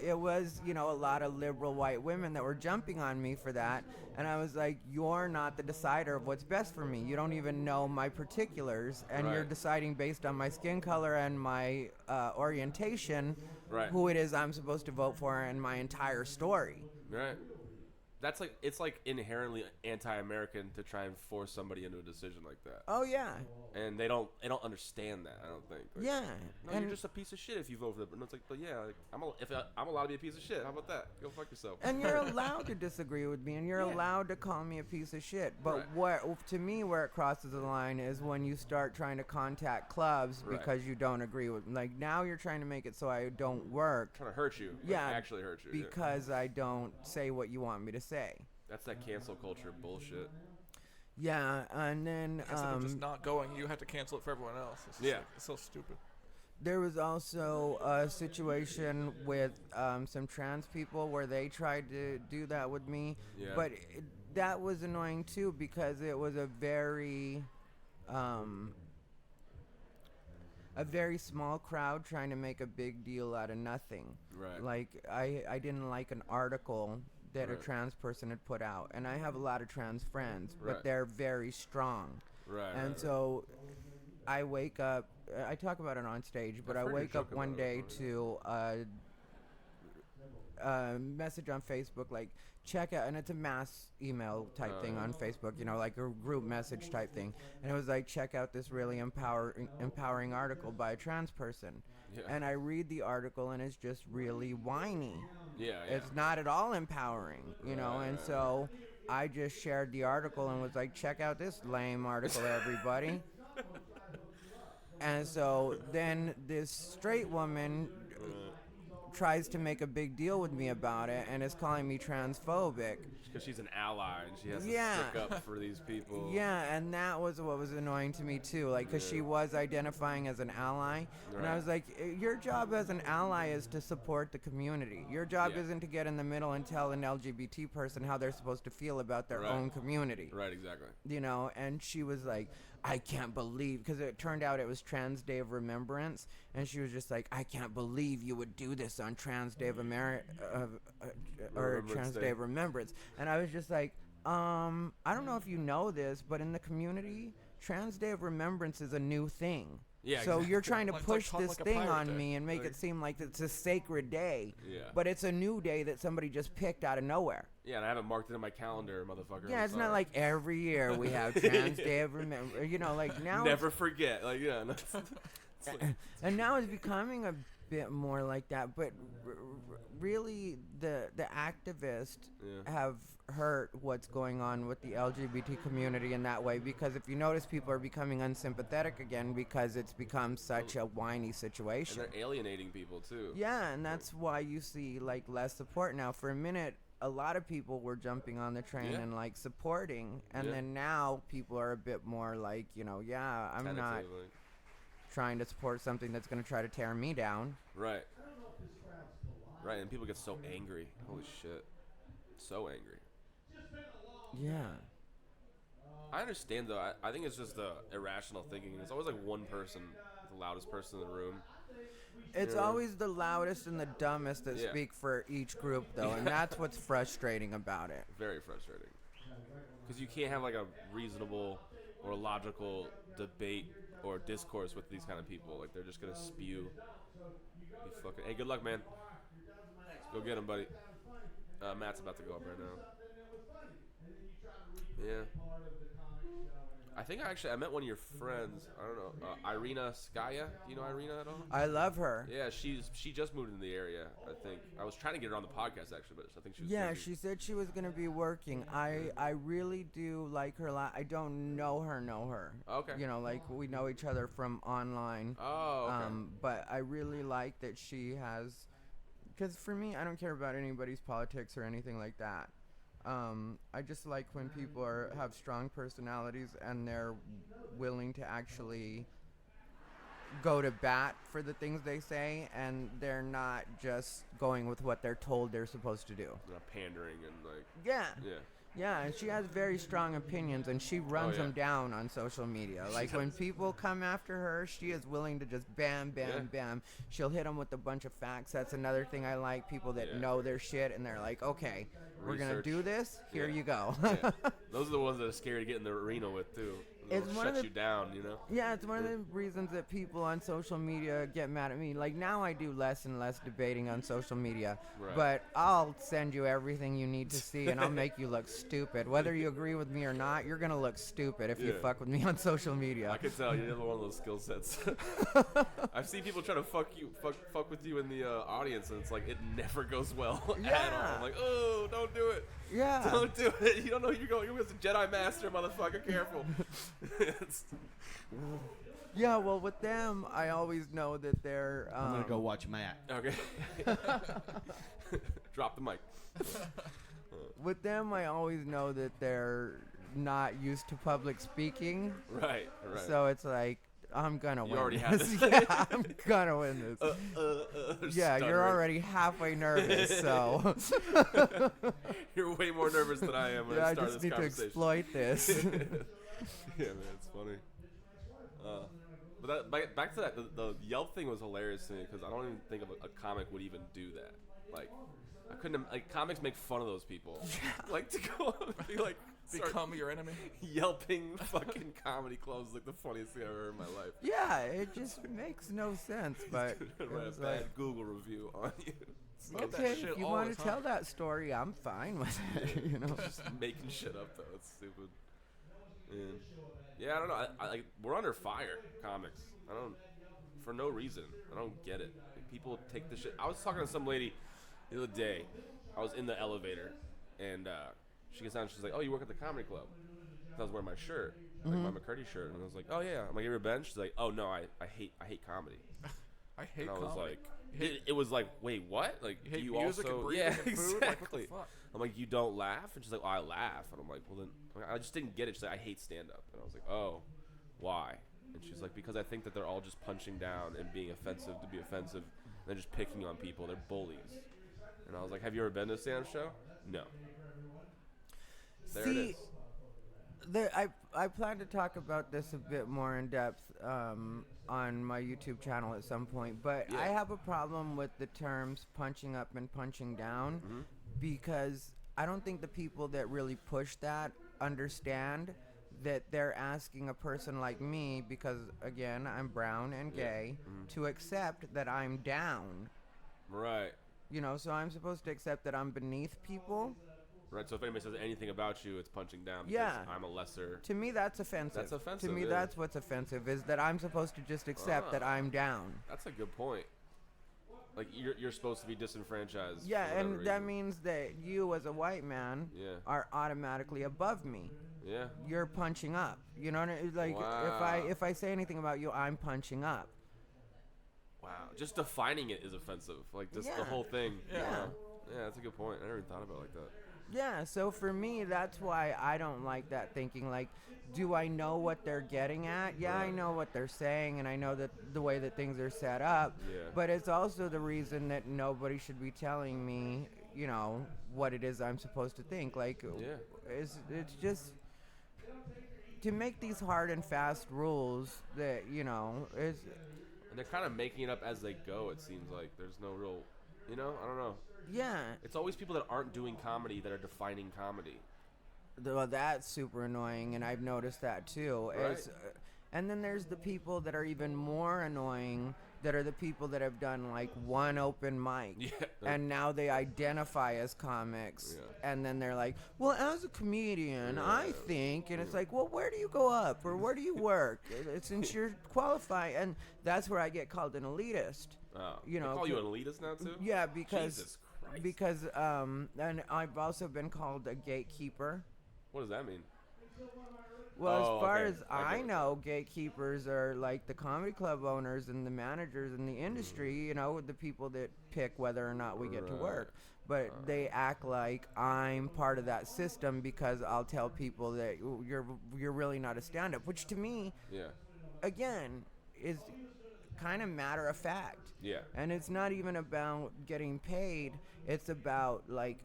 it was, a lot of liberal white women that were jumping on me for that. And I was like, you're not the decider of what's best for me. You don't even know my particulars, and you're Right. deciding based on my skin color and my orientation who it is I'm supposed to vote for and my entire story. Right. It's like inherently anti-American to try and force somebody into a decision like that. Oh, yeah. And they don't understand that. I don't think. Like, Yeah. No, and you're just a piece of shit if you vote for them. And it's like, but yeah, like, I'm allowed to be a piece of shit. How about that? Go fuck yourself. And you're allowed to disagree with me, and you're allowed to call me a piece of shit. But to me, where it crosses the line is when you start trying to contact clubs because you don't agree with. Like, now you're trying to make it so I don't work. Trying to hurt you. Yeah, Like, actually hurt you. because I don't say what you want me to say. That's that cancel culture bullshit. Yeah, and then Instead of just not going, you have to cancel it for everyone else. It's just it's so stupid. there was also a situation with some trans people where they tried to do that with me, but that was annoying too, because it was a very small crowd trying to make a big deal out of nothing. Right. Like, I didn't like an article that a trans person had put out, and I have a lot of trans friends, but they're very strong. Right. And so I wake up, I talk about it on stage, but I wake up one day to a message on Facebook, like, check out, and it's a mass email type thing on Facebook, like a group message type thing. And it was like, check out this really empowering article by a trans person. Yeah. And I read the article, and it's just really whiny. Yeah. It's not at all empowering, and so I just shared the article and was like, check out this lame article, everybody. And so then this straight woman tries to make a big deal with me about it and is calling me transphobic. Because she's an ally and she has to stick up for these people. Yeah, and that was what was annoying to me too, like, because she was identifying as an ally, and I was like, your job as an ally is to support the community. Your job isn't to get in the middle and tell an LGBT person how they're supposed to feel about their own community. Right, exactly. And she was like, I can't believe, because it turned out it was Trans Day of Remembrance, and she was just like, I can't believe you would do this on Trans Day of Trans Day of Remembrance. And I was just like, I don't know if you know this, but in the community, Trans Day of Remembrance is a new thing. Yeah, so exactly. you're trying to push this like a thing pirate on day. me and make it seem like it's a sacred day. Yeah. But it's a new day that somebody just picked out of nowhere. Yeah, and I haven't marked it in my calendar, motherfucker. Yeah, it's not like every year we have Trans Day of Remembrance. Like now. Never forget. Like, yeah. No, and now it's becoming a bit more like that. But really, the activists have hurt what's going on with the LGBT community in that way, because if you notice, people are becoming unsympathetic again because it's become such a whiny situation. And they're alienating people too. Yeah, and that's why you see like less support now. For a minute, a lot of people were jumping on the train and like supporting, and then now people are a bit more like, I'm not trying to support something that's going to try to tear me down. Right. Right, and people get so angry. Holy shit. So angry. Yeah. I understand though. I think it's just the irrational thinking. It's always like one person, the loudest person in the room. It's always the loudest and the dumbest that speak for each group, though, and that's what's frustrating about it. Very frustrating. Because you can't have like a reasonable or logical debate or discourse with these kind of people. Like, they're just gonna spew. Be fucking. Hey, good luck, man. Go get him, buddy. Matt's about to go up right now. Yeah. I think I met one of your friends. I don't know, Irina Skaya. Do you know Irina at all? I love her. Yeah, she just moved into the area. I think I was trying to get her on the podcast actually, but I think she was. Yeah, busy. she said she was gonna be working. I really do like her. I don't know her. Okay. You know, like we know each other from online. Oh, okay. But I really like that she has, because for me, I don't care about anybody's politics or anything like that. I just like when people have strong personalities and they're willing to actually go to bat for the things they say, and they're not just going with what they're told they're supposed to do. Not pandering and like. Yeah. Yeah. Yeah, and she has very strong opinions, and she runs yeah. them down on social media. Like, when people come after her, she is willing to just bam, bam. She'll hit them with a bunch of facts. That's another thing I like, people that know their shit, and they're like, okay, we're going to do this. Here you go. Yeah. Those are the ones that are scary to get in the arena with, too. It'll shut you down, you know? Yeah, it's one of the reasons that people on social media get mad at me. Like, now I do less and less debating on social media. Right. But I'll send you everything you need to see, and I'll make you look stupid. Whether you agree with me or not, you're going to look stupid if you fuck with me on social media. I can tell you have one of those skill sets. I've seen people try to fuck with you in the audience, and it's like, it never goes well at all. I'm like, oh, don't do it. Yeah. Don't do it. You don't know who you're going. You're with the Jedi Master, motherfucker. Careful. Yeah, well, with them, I always know that they're... I'm going to go watch Matt. Okay. Drop the mic. With them, I always know that they're not used to public speaking. Right. So it's like, I'm going to win already this. have this. Yeah, I'm going to win this. Yeah, stuttering. you're already halfway nervous, so... You're way more nervous than I am when I I start just this need to conversation. exploit this. Yeah, man, it's funny. But back to that, the Yelp thing was hilarious to me because I don't even think of a comic would even do that. Like, I couldn't. Like, comics make fun of those people. Like, to go and be like, Become your enemy. Yelping fucking comedy clubs is like the funniest thing I've ever heard in my life. Yeah, it just makes no sense, but it Write a was bad like, Google review on you. Get that okay, shit if you all want the to time. tell that story, I'm fine with it, you know? Just making shit up though. It's stupid. And yeah, I don't know. I like we're under fire, comics. I don't for no reason. I don't get it. Like, people take this shit. I was talking to some lady the other day. I was in the elevator, and she gets down. And she's like, "Oh, you work at the comedy club?" I was wearing my shirt, like my Mccurdy shirt, and I was like, "Oh yeah." I'm like, "You ever been?" She's like, "Oh no, I hate comedy." I hate And I was comedy. like, it was like, wait, what? Like, You hate you music also, and breathing yeah, and food? Like, what the exactly. fuck? I'm like, you don't laugh? And she's like, oh, I laugh. And I'm like, well then, I just didn't get it. She's like, I hate stand-up. And I was like, oh, why? And she's like, because I think that they're all just punching down and being offensive to be offensive. And they're just picking on people. They're bullies. And I was like, have you ever been to a stand-up show? No. There it is. I plan to talk about this a bit more in depth on my YouTube channel at some point, but Yeah. I have a problem with the terms punching up and punching down because I don't think the people that really push that understand that they're asking a person like me, because again, I'm brown and gay, to accept that I'm down. Right. You know, so I'm supposed to accept that I'm beneath people. Right, so if anybody says anything about you, it's punching down because Yeah. I'm a lesser... To me, that's offensive. That's offensive, To me, yeah. that's what's offensive, is that I'm supposed to just accept that I'm down. That's a good point. Like, you're supposed to be disenfranchised. Yeah, for whatever and that reason. means that you, as a white man, Yeah. are automatically above me. Yeah. You're punching up. You know what I mean? Like, Wow. if I say anything about you, I'm punching up. Wow. Just defining it is offensive. Like, just the Yeah. whole thing. Yeah. Wow. Yeah, that's a good point. I never even thought about it like that. Yeah, so for me, that's why I don't like that thinking. Like, do I know what they're getting at? Yeah, I know what they're saying, and I know that the way that things are set up. Yeah. But it's also the reason that nobody should be telling me, you know, what it is I'm supposed to think. Like, Yeah. it's just to make these hard and fast rules that, you know, is... And they're kind of making it up as they go, it seems like. There's no real, you know? I don't know. Yeah. It's always people that aren't doing comedy that are defining comedy. Well, that's super annoying, and I've noticed that too. Right. And then there's the people that are even more annoying that are the people that have done like one open mic, and now they identify as comics, and then they're like, well, as a comedian, I think, and it's like, well, where do you go up or where do you work? Since you're qualified, and that's where I get called an elitist. You know, they call you an elitist now too? Yeah, because Jesus Christ. And I've also been called a gatekeeper. What does that mean? Well, as far as I know, gatekeepers are like the comedy club owners and the managers in the industry, you know, the people that pick whether or not we get to work. But they act like I'm part of that system because I'll tell people that you're really not a stand-up, which to me, again, is kind of matter of fact. Yeah. And it's not even about getting paid. It's about, like,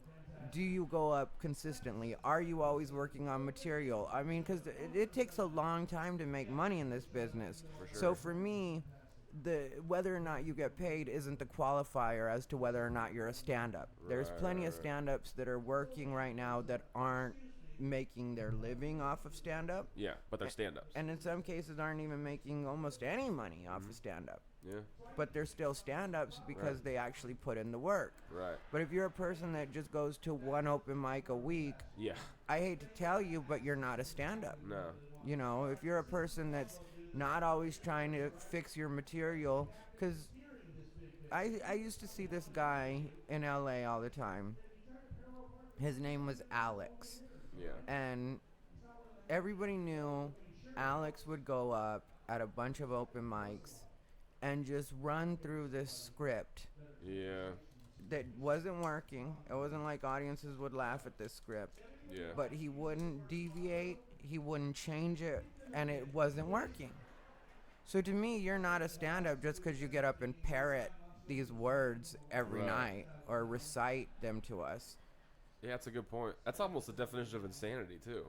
do you go up consistently? Are you always working on material? I mean, because it takes a long time to make money in this business. For sure. So for me, whether or not you get paid isn't the qualifier as to whether or not you're a stand-up. There's plenty of stand-ups that are working right now that aren't making their living off of stand-up. Yeah, but they're stand-ups. And in some cases aren't even making almost any money off of stand-up. Yeah. But they're still stand-ups because they actually put in the work. Right. But if you're a person that just goes to one open mic a week, I hate to tell you, but you're not a stand-up. No. You know, if you're a person that's not always trying to fix your material, because I used to see this guy in LA all the time. His name was Alex. Yeah. And everybody knew Alex would go up at a bunch of open mics and just run through this script. Yeah. That wasn't working. It wasn't like audiences would laugh at this script. Yeah. But he wouldn't deviate, he wouldn't change it, and it wasn't working. So to me, you're not a stand-up just because you get up and parrot these words every night or recite them to us. Yeah, that's a good point. That's almost the definition of insanity too.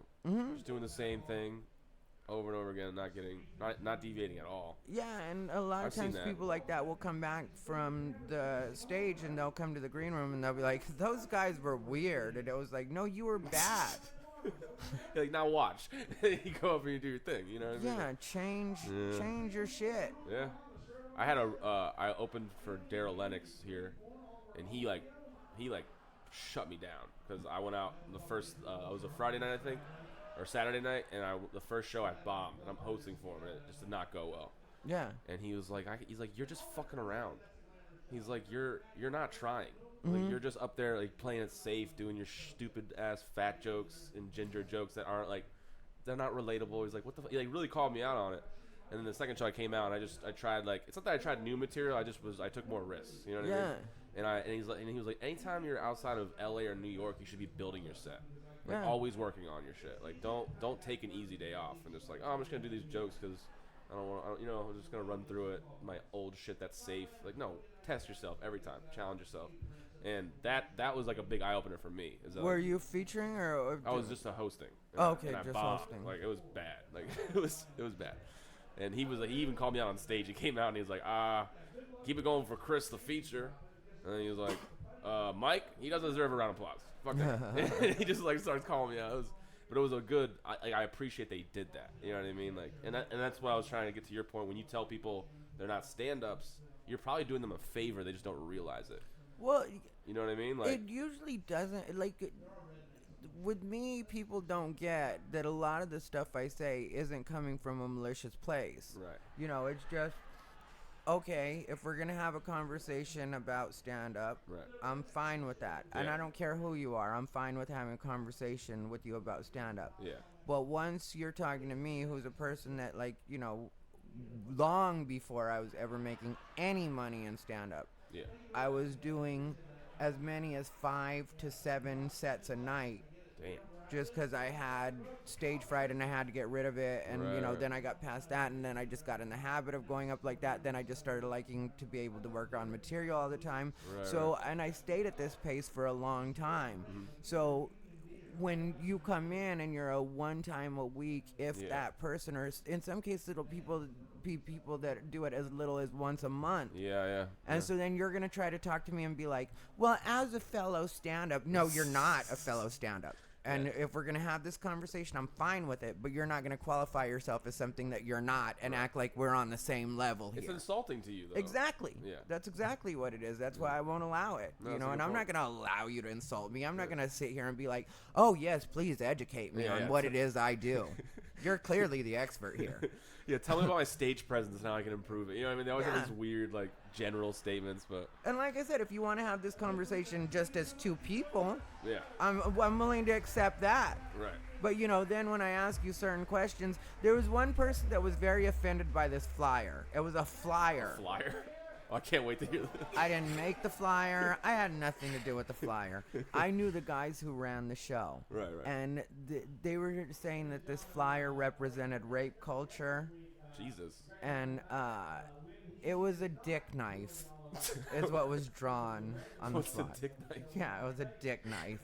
Just doing the same thing over and over again, not deviating at all. Yeah, and a lot of times people like that will come back from the stage and they'll come to the green room and they'll be like, those guys were weird. And it was like, no, you were bad. Like, now watch. You go up and you do your thing, you know what I mean? Change your shit. Yeah. I opened for Daryl Lennox here, and he shut me down because I went out the first, it was a Friday night, I think, or Saturday night, and the first show I bombed, and I'm hosting for him, and it just did not go well. Yeah. And he was like, you're just fucking around. He's like, you're not trying. Like, you're just up there like playing it safe, doing your stupid ass fat jokes and ginger jokes that aren't like, they're not relatable. He's like, what the fuck? He like really called me out on it. And then the second show I came out, and I tried like, it's not that I tried new material. I took more risks. You know what I mean? And he was like, anytime you're outside of LA or New York, you should be building your set. Like always working on your shit. Like don't take an easy day off and just like, oh, I'm just gonna do these jokes because I don't want, you know, I'm just gonna run through it. My old shit that's safe. Like, no, test yourself every time. Challenge yourself. And that was like a big eye opener for me. Were you featuring or? I was just a hosting. Okay, and I just bombed. hosting. Like, it was bad. Like it was bad. And he was like, he even called me out on stage. He came out and he was like, keep it going for Chris the feature. And then he was like, Mike, he doesn't deserve a round of applause. Fuck that. And he just like starts calling me out. But it was a good. I appreciate they did that. You know what I mean? Like, and that's what I was trying to get to your point. When you tell people they're not stand-ups, you're probably doing them a favor. They just don't realize it. Well, you know what I mean? Like, it usually doesn't. Like, with me, people don't get that a lot of the stuff I say isn't coming from a malicious place. Right. You know, it's just, okay, if we're going to have a conversation about stand-up, I'm fine with that. Yeah. And I don't care who you are. I'm fine with having a conversation with you about stand-up. Yeah. But once you're talking to me, who's a person that, like, you know, long before I was ever making any money in stand-up, I was doing as many as 5 to 7 sets a night. Damn. Just because I had stage fright and I had to get rid of it. And, you know, then I got past that and then I just got in the habit of going up like that. Then I just started liking to be able to work on material all the time. So, and I stayed at this pace for a long time. So when you come in and you're a one time a week, if that person, or in some cases it'll be people that do it as little as once a month. And so then you're going to try to talk to me and be like, well, as a fellow stand-up. No, you're not a fellow stand-up. And if we're going to have this conversation, I'm fine with it, but you're not going to qualify yourself as something that you're not and act like we're on the same level here. It's insulting to you, though. Exactly. Yeah. That's exactly what it is. That's why I won't allow it. No, you know, that's a and good I'm not point. going to allow you to insult me. I'm not going to sit here and be like, oh, yes, please educate me on what it is I do. You're clearly the expert here. Yeah, tell me about my stage presence and how I can improve it. You know what I mean? They always have these weird, like, general statements, but... And like I said, if you want to have this conversation just as two people, Yeah. I'm willing to accept that. Right. But, you know, then when I ask you certain questions, there was one person that was very offended by this flyer. It was a flyer. Flyer? Oh, I can't wait to hear this. I didn't make the flyer. I had nothing to do with the flyer. I knew the guys who ran the show. Right. And they were saying that this flyer represented rape culture. Jesus. And it was a dick knife is what was drawn on What's the the flyer. dick knife? Yeah, it was a dick knife.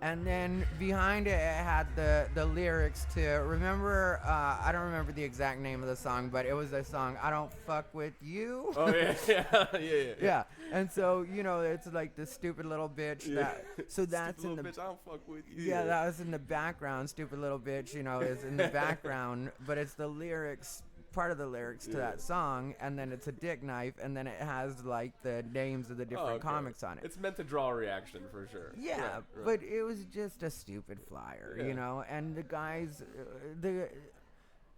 And then behind it, it had the lyrics to, remember, I don't remember the exact name of the song, but it was a song, I Don't Fuck With You. Oh, yeah. Yeah. And so, you know, it's like the stupid little bitch. So that's in the... Bitch, I don't fuck with you. Yeah, that was in the background. Stupid little bitch, you know, is in the background, but it's the lyrics, part of the lyrics to that song, and then it's a dick knife, and then it has like the names of the different comics on it. It's meant to draw a reaction for sure. Yeah, Right. but it was just a stupid flyer, you know, and the guys,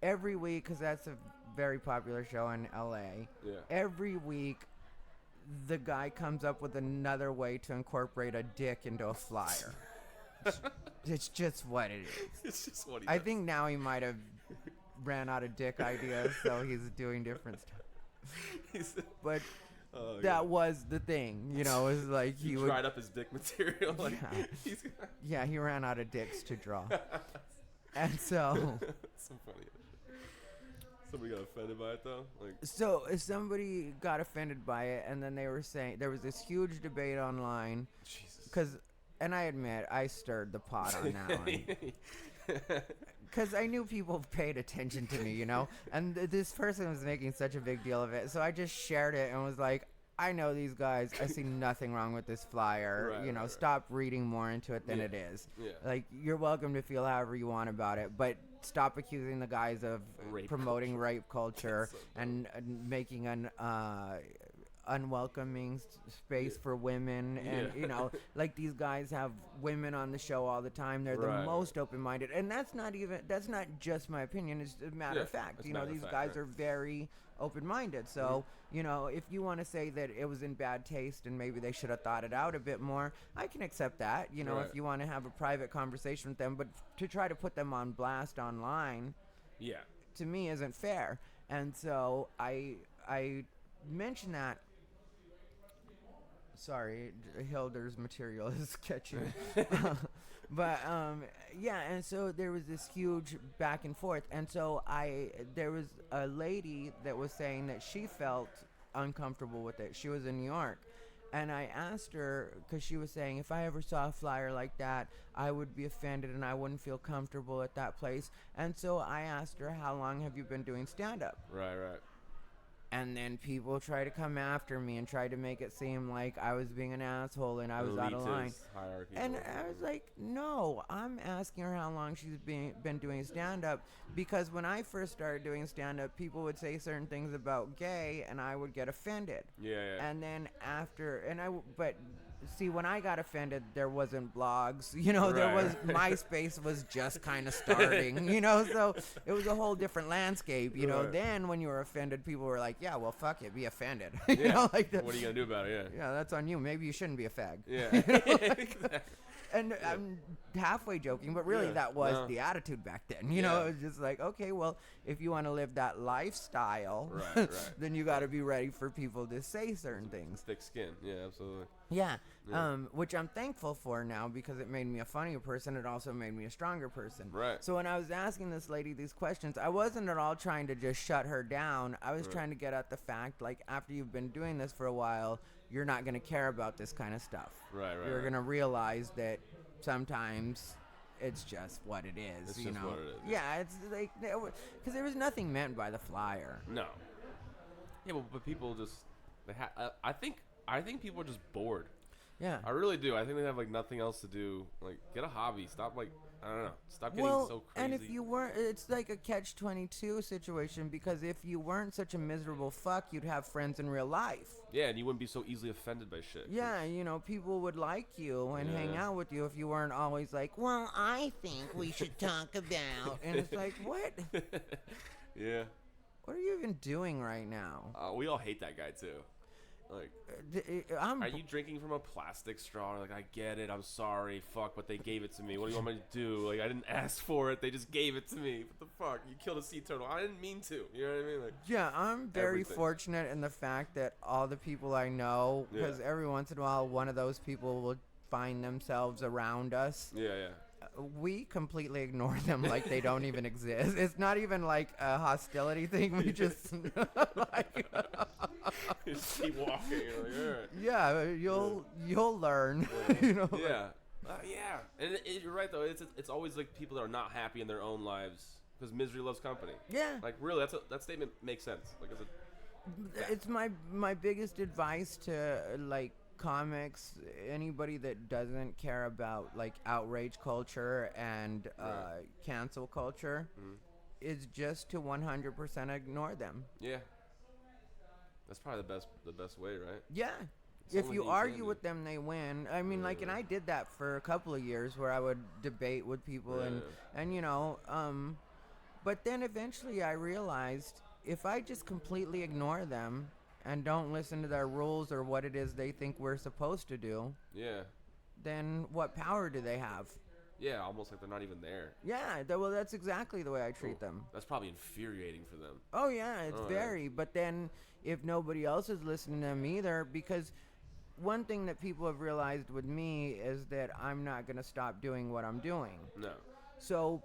every week, because that's a very popular show in LA, every week the guy comes up with another way to incorporate a dick into a flyer. It's just what it is. It's just what he I does. think now he might have ran out of dick ideas, so he's doing different stuff. But that was the thing, you know, it was like he would... tried up his dick material. Like, Yeah, he ran out of dicks to draw. And so... so funny. Somebody got offended by it, though? Like, So somebody got offended by it, and then they were saying... There was this huge debate online. Jesus. And I admit, I stirred the pot on that one. Because I knew people paid attention to me, you know? And this person was making such a big deal of it. So I just shared it and was like, I know these guys. I see nothing wrong with this flyer. Right. Stop reading more into it than it is. Yeah. Like, you're welcome to feel however you want about it. But stop accusing the guys of promoting rape culture and making an... unwelcoming space for women, and you know, like, these guys have women on the show all the time. They're the most open-minded, and that's not just my opinion. It's a matter of fact. You know, these guys are very open-minded. So you know, if you want to say that it was in bad taste and maybe they should have thought it out a bit more, I can accept that. You know, if you want to have a private conversation with them, but to try to put them on blast online, to me isn't fair. And so I mentioned that. Sorry, Hilder's material is catching. But and so there was this huge back and forth, and so there was a lady that was saying that she felt uncomfortable with it. She was in New York, and I asked her, because she was saying, if I ever saw a flyer like that, I would be offended and I wouldn't feel comfortable at that place. And so I asked her, how long have you been doing stand-up? Right. And then people try to come after me and try to make it seem like I was being an asshole and I was out of line. And I was like, no, I'm asking her how long she's been doing stand-up, because when I first started doing stand-up, people would say certain things about gay and I would get offended. And then but see, when I got offended, there wasn't blogs, you know, there was, MySpace was just kind of starting, you know, so it was a whole different landscape, you know. Then when you were offended, people were like, yeah, well, fuck it, be offended. You know, like what are you going to do about it? Yeah, that's on you. Maybe you shouldn't be a fag. Yeah. You know? And I'm halfway joking, but really that was the attitude back then. You know, it was just like, okay, well, if you want to live that lifestyle, then you got to be ready for people to say certain things. Thick skin. Yeah, absolutely. Yeah. Which I'm thankful for now, because it made me a funnier person. It also made me a stronger person. Right. So when I was asking this lady these questions, I wasn't at all trying to just shut her down. I was trying to get at the fact, like, after you've been doing this for a while, you're not going to care about this kind of stuff. You're going to realize that sometimes it's just what it is. It's you just know? what it is. Yeah, it's like, because there was nothing meant by the flyer. No. Yeah, but people just, I think people are just bored. Yeah. I really do. I think they have like nothing else to do. Like, get a hobby. Stop like, I don't know. Stop getting so crazy. And if you weren't, it's like a catch-22 situation, because if you weren't such a miserable fuck, you'd have friends in real life. Yeah, and you wouldn't be so easily offended by shit. Yeah, you know, people would like you and hang out with you if you weren't always like, well, I think we should talk about. And it's like, what? Yeah. What are you even doing right now? We all hate that guy too. Like, are you drinking from a plastic straw? Like, I get it. I'm sorry. Fuck, but they gave it to me. What do you want me to do? Like, I didn't ask for it. They just gave it to me. What the fuck? You killed a sea turtle. I didn't mean to. You know what I mean? Like, yeah, I'm very fortunate in the fact that all the people I know, because every once in a while, one of those people will find themselves around us. Yeah. We completely ignore them like they don't even exist. It's not even like a hostility thing. We just like just keep walking. You're like, all right. Yeah, you'll learn. You know. Yeah. Yeah. And you're right though. It's always like people that are not happy in their own lives because misery loves company. Yeah. Like really, that statement makes sense. Like it's my biggest advice to like comics, anybody that doesn't care about like outrage culture and cancel culture, is just to 100% ignore them. Yeah, that's probably the best way, right? Yeah. If you argue with them, they win. I mean, like, and I did that for a couple of years where I would debate with people and you know, but then eventually I realized if I just completely ignore them and don't listen to their rules or what it is they think we're supposed to do, then what power do they have? Yeah, almost like they're not even there. Yeah, well, that's exactly the way I treat them. That's probably infuriating for them. Oh, yeah, it's very. But then if nobody else is listening to them either, because one thing that people have realized with me is that I'm not going to stop doing what I'm doing. No. So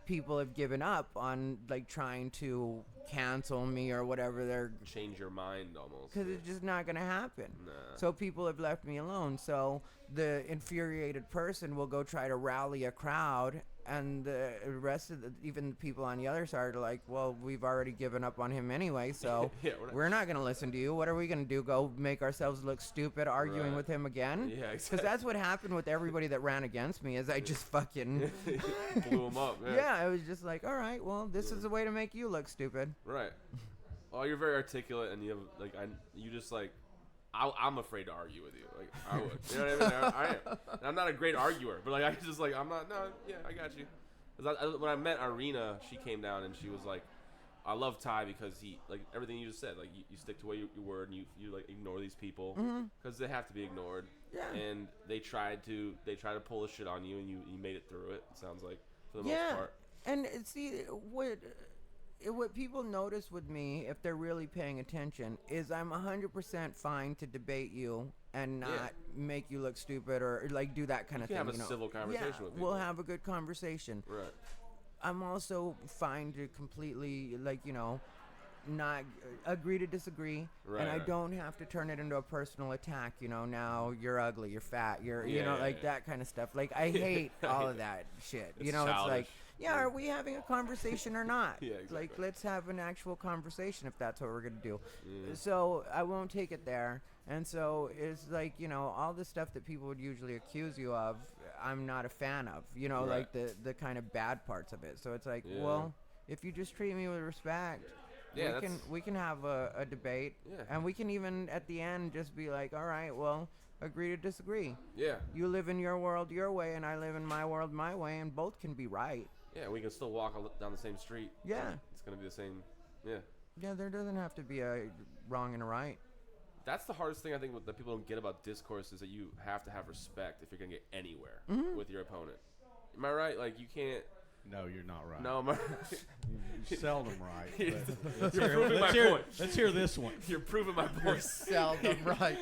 people have given up on like trying to cancel me or whatever. They're change your mind almost because it's just not gonna happen. Nah. So people have left me alone. So the infuriated person will go try to rally a crowd, and the rest of even the people on the other side are like, well, we've already given up on him anyway, so we're not gonna listen to you. What are we gonna do, go make ourselves look stupid arguing with him again? Yeah, exactly. Because that's what happened with everybody that ran against me, is I just fucking blew him up. Yeah, it was just like, all right, well, this is a way to make you look stupid. Right. Oh, you're very articulate, and you have like you just like I'm afraid to argue with you. Like I would, you know what I mean? I am. And I'm not a great arguer, but like I just like I'm not. No, yeah, I got you. Because when I met Irina, she came down and she was like, I love Ty because he like everything you just said. Like you stick to what your word, and you like ignore these people because they have to be ignored. Yeah. And they try to pull the shit on you, and you made it through it. It sounds like for the most part. And see what people notice with me, if they're really paying attention, is I'm 100% fine to debate you and not make you look stupid or like do that kind of thing. Have a civil conversation with people. We'll have a good conversation. Right. I'm also fine to completely not agree to disagree, and I don't have to turn it into a personal attack. Now you're ugly, you're fat, you're that kind of stuff. Like I hate all of that shit. It's it's like. Yeah, are we having a conversation or not? Yeah, exactly. Like, let's have an actual conversation if that's what we're going to do. So I won't take it there. And so it's like, all the stuff that people would usually accuse you of, I'm not a fan of, like the kind of bad parts of it. So it's like, well, if you just treat me with respect, we can have a debate. Yeah. And we can even, at the end, just be like, all right, well, agree to disagree. Yeah. You live in your world your way, and I live in my world my way, and both can be right. Yeah, we can still walk down the same street. Yeah. It's going to be the same. Yeah. Yeah, there doesn't have to be a wrong and a right. That's the hardest thing I think that people don't get about discourse is that you have to have respect if you're going to get anywhere with your opponent. Am I right? Like, you can't. No, you're not right. No, am I right? You're seldom right. You're proving my point. Let's hear this one. You're proving my point. You're seldom right.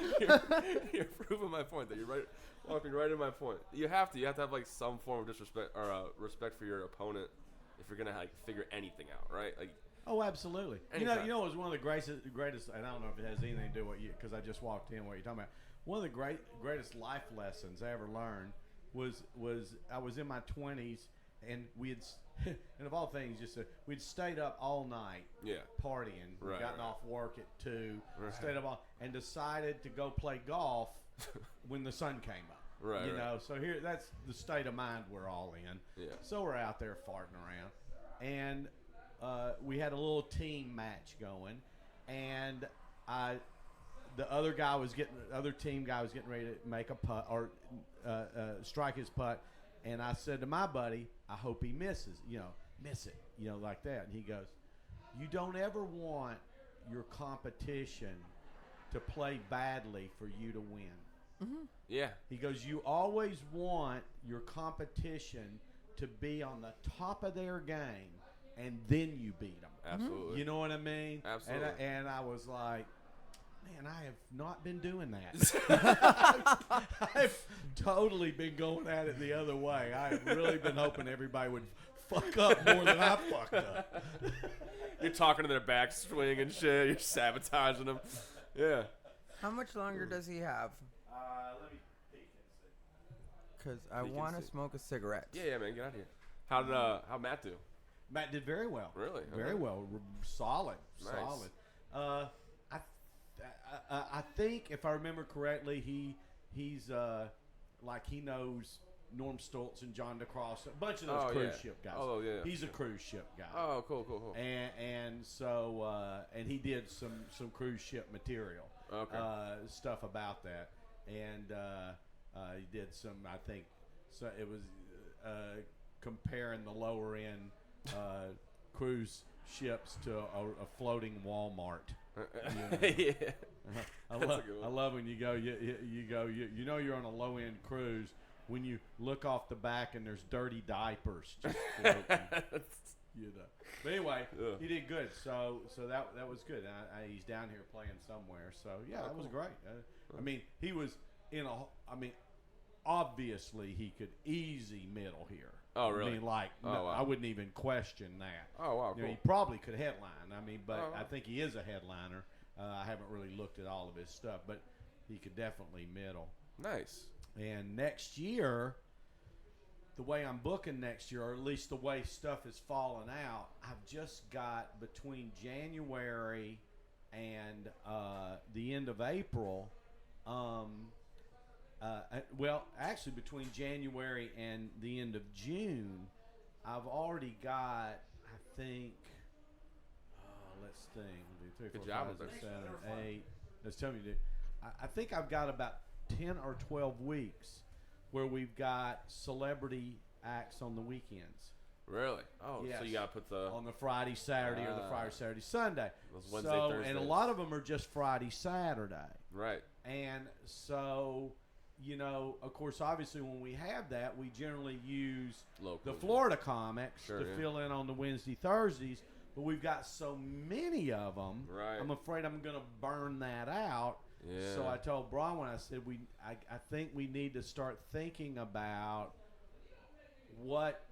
You're proving my point that you're right. Walking right in my point. You have to have like some form of disrespect or respect for your opponent if you're gonna like figure anything out, right? Like. Oh, absolutely. Anytime. You know, it was one of the greatest, and I don't know if it has anything to do with you because I just walked in. What you're talking about? One of the greatest life lessons I ever learned was I was in my 20s and we had, and of all things, we'd stayed up all night, partying. We'd gotten off work at 2, stayed up and decided to go play golf when the sun came up. Right. You know, so that's the state of mind we're all in. Yeah. So we're out there farting around, and we had a little team match going, and the other team guy was getting ready to make a putt or strike his putt, and I said to my buddy, I hope he misses, miss it, like that. And he goes, you don't ever want your competition to play badly for you to win. Mm-hmm. Yeah. He goes, you always want your competition to be on the top of their game, and then you beat them. Absolutely. You know what I mean? Absolutely. And I was like, man, I have not been doing that. I've totally been going at it the other way. I have really been hoping everybody would fuck up more than I fucked up. You're talking to their backswing and shit. You're sabotaging them. Yeah. How much longer does he have? Let me peek and see. Because I want to smoke a cigarette. Yeah, man, get out of here. How'd Matt do? Matt did very well. Really? Very Okay. well. Solid. Nice. Solid. I think if I remember correctly, he's like he knows Norm Stoltz and John DeCross, a bunch of those cruise ship guys. Oh yeah. He's a cruise ship guy. Oh, cool. And so and he did some cruise ship material. Okay. Stuff about that, and he did some. I think so. It was comparing the lower end cruise ships to a floating Walmart. Yeah. I love when you go. You know you're on a low end cruise when you look off the back and there's dirty diapers just floating. But anyway, he did good. So that was good. He's down here playing somewhere. So yeah, that was great. I mean, he was obviously he could easy middle here. Oh really? I mean, wow. I wouldn't even question that. Oh wow, cool. He probably could headline. I mean, but wow. I think he is a headliner. I haven't really looked at all of his stuff, but he could definitely middle. Nice. And next year, the way I'm booking next year, or at least the way stuff is falling out, I've just got between January and the end of April. Well, actually, between January and the end of June, I've already got, I think, let's think, 1, 2, 3, 4, Good job 5, with 6, this. 7, 8. Let's tell me, dude. I think I've got about 10 or 12 weeks where we've got celebrity acts on the weekends. Really? Oh, Yes. so you gotta put the On the Friday, Saturday, or the Friday, Saturday, Sunday. Those Wednesday, And a Thursdays. lot of them are just Friday, Saturday. right. And so, of course, obviously when we have that, we generally use Local. the Florida comics Sure, to yeah. fill in on the Wednesday, Thursdays. But we've got so many of them. Right. I'm afraid I'm going to burn that out. Yeah. So I told Bronwyn, I said, I think we need to start thinking about what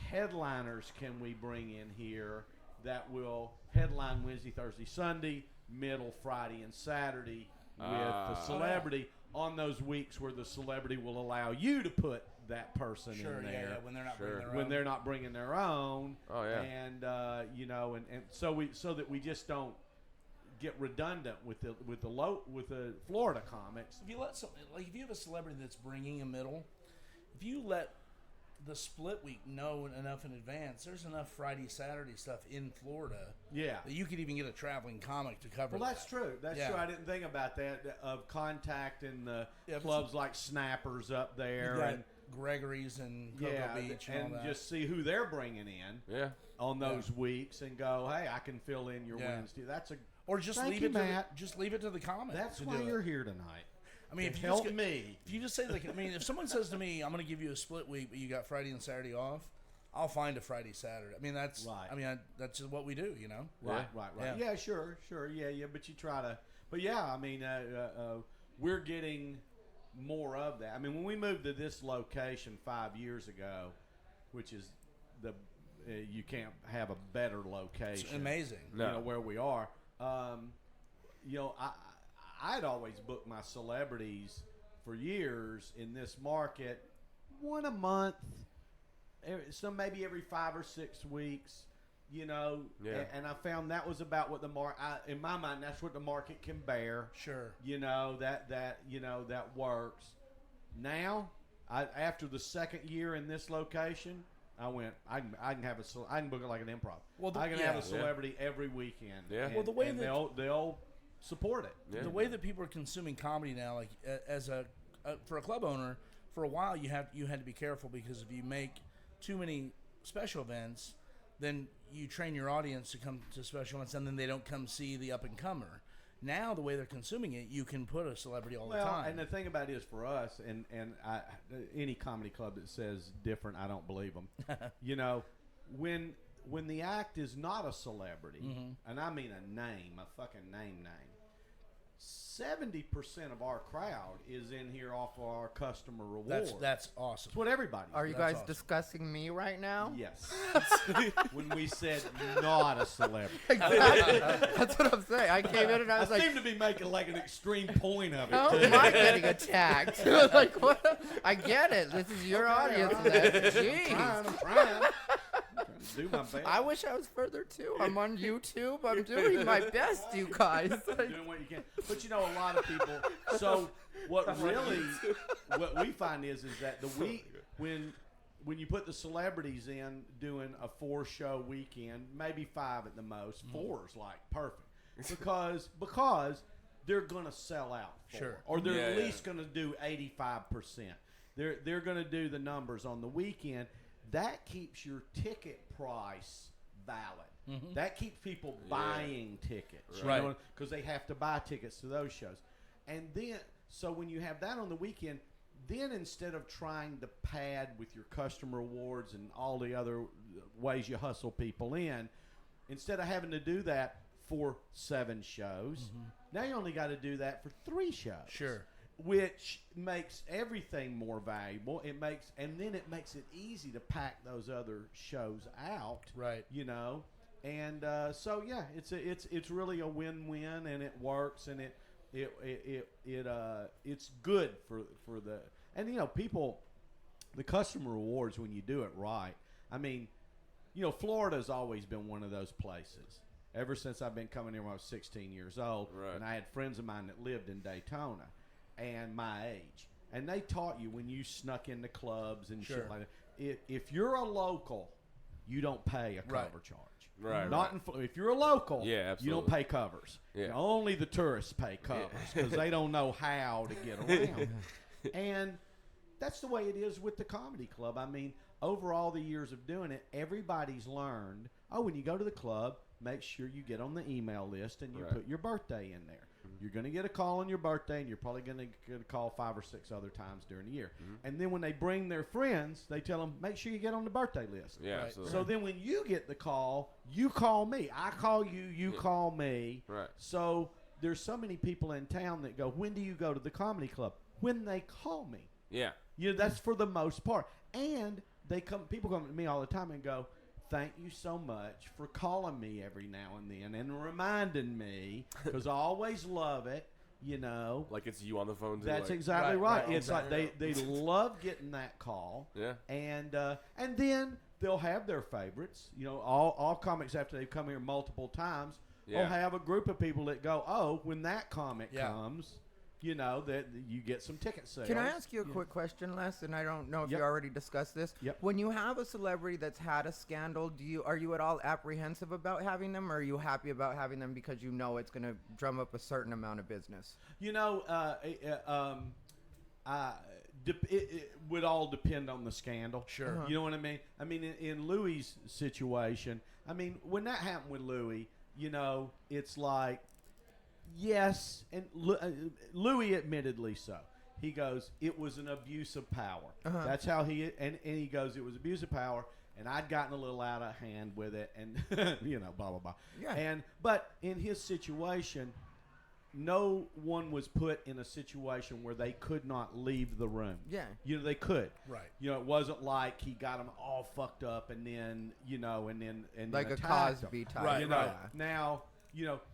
headliners can we bring in here that will headline Wednesday, Thursday, Sunday, middle Friday and Saturday with the celebrity on those weeks where the celebrity will allow you to put that person Sure, in yeah, there when they're not Sure. bringing their when own. they're not bringing their own. Oh, yeah. And and so that we just don't get redundant with the Florida comics. If you let if you have a celebrity that's bringing a middle, if you let the split week know enough in advance, there's enough Friday, Saturday stuff in Florida Yeah. that you could even get a traveling comic to cover. Well, that's true. That's Yeah. true. I didn't think about that, of contacting the Yeah, but clubs like Snappers up there, You got and Gregory's and Cocoa Beach and all and that. just see who they're bringing in Yeah. on those weeks, and go, hey, I can fill in your Yeah. Wednesday. That's or just Thank leave you, it Matt. to just leave it to the comic. that's to why do you're it. here tonight. I mean, To if you help just me. If you just say if someone says to me, I'm going to give you a split week, but you got Friday and Saturday off, I'll find a Friday, Saturday. I mean, that's Right. That's just what we do, Right. Yeah. Yeah, sure. Yeah. But you try to. But yeah, I mean, we're getting more of that. I mean, when we moved to this location 5 years ago, which is you can't have a better location. It's amazing. No. Where we are. I'd always booked my celebrities for years in this market, one a month, maybe every 5 or 6 weeks. Yeah. And I found that was about what the in my mind, that's what the market can bear. Sure. That works. Now, after the second year in this location, I went. I can book it like an improv. Well, I can have a celebrity every weekend. Yeah. And, well, the way and that they'll support it. Yeah. The way that people are consuming comedy now, like as for a club owner, for a while you had to be careful, because if you make too many special events, then you train your audience to come to special events, and then they don't come see the up and comer. Now, the way they're consuming it, you can put a celebrity all the time. And the thing about it is, for us, and any comedy club that says different, I don't believe them. When the act is not a celebrity, and I mean a fucking name, 70% of our crowd is in here off of our customer reward. That's awesome. It's what everybody. Are you guys discussing me right now? Yes. When we said not a celebrity. Exactly. That's what I'm saying. I came in and I was like, seem to be making like an extreme point of it. how am I getting attacked? Like, what? I get it. This is your audience. Jeez. I'm trying to do my best. I wish I was further too. I'm on YouTube. I'm doing my best, you guys. Doing what you can. But a lot of people. So what we find is that when you put the celebrities in doing a 4-show weekend, maybe 5 at the most, 4 is like perfect, because they're gonna sell out. Sure. Or they're at least gonna do 85%. They're gonna do the numbers on the weekend. That keeps your ticket price valid. That keeps people buying tickets, right? Because they have to buy tickets to those shows. And then, so when you have that on the weekend, then instead of trying to pad with your customer awards and all the other ways you hustle people in, instead of having to do that for 7 shows, now you only got to do that for 3 shows. Sure. Which makes everything more valuable. It makes it easy to pack those other shows out. Right. And it's really a win-win, and it works, and it's good for the people. The customer rewards when you do it right. I mean, Florida's always been one of those places. Ever since I've been coming here when I was 16 years old, and I had friends of mine that lived in Daytona, and my age, and they taught you when you snuck into clubs and shit like that. If you're a local, you don't pay a cover charge. Right. If you're a local, absolutely. you don't pay covers. Yeah. Only the tourists pay covers because they don't know how to get around. And that's the way it is with the comedy club. I mean, over all the years of doing it, everybody's learned, when you go to the club, make sure you get on the email list and you put your birthday in there. You're going to get a call on your birthday, and you're probably going to get a call 5 or 6 other times during the year. And then when they bring their friends, they tell them, make sure you get on the birthday list. Yeah, absolutely. So then when you get the call, you call me. I call you, you call me. Right. So there's so many people in town that go, when do you go to the comedy club? When they call me. Yeah. That's for the most part. And people come to me all the time and go, thank you so much for calling me every now and then and reminding me, because I always love it, Like it's you on the phone too. That's exactly right. It's like they love getting that call. Yeah. And then they'll have their favorites. All comics, after they've come here multiple times, will have a group of people that go, when that comic comes, that you get some ticket sales. Can I ask you a quick question, Les? And I don't know if you already discussed this. Yep. When you have a celebrity that's had a scandal, are you at all apprehensive about having them, or are you happy about having them because it's going to drum up a certain amount of business? It would all depend on the scandal. Sure. You know what I mean? I mean, in Louis' situation, when that happened with Louis, it's like, yes, and Louis admittedly so. He goes, it was an abuse of power. That's how he goes, it was abuse of power, and I'd gotten a little out of hand with it, and blah blah blah. Yeah. But in his situation, no one was put in a situation where they could not leave the room. Yeah. They could. Right. It wasn't like he got them all fucked up and then like a attacked Cosby them. type. Now,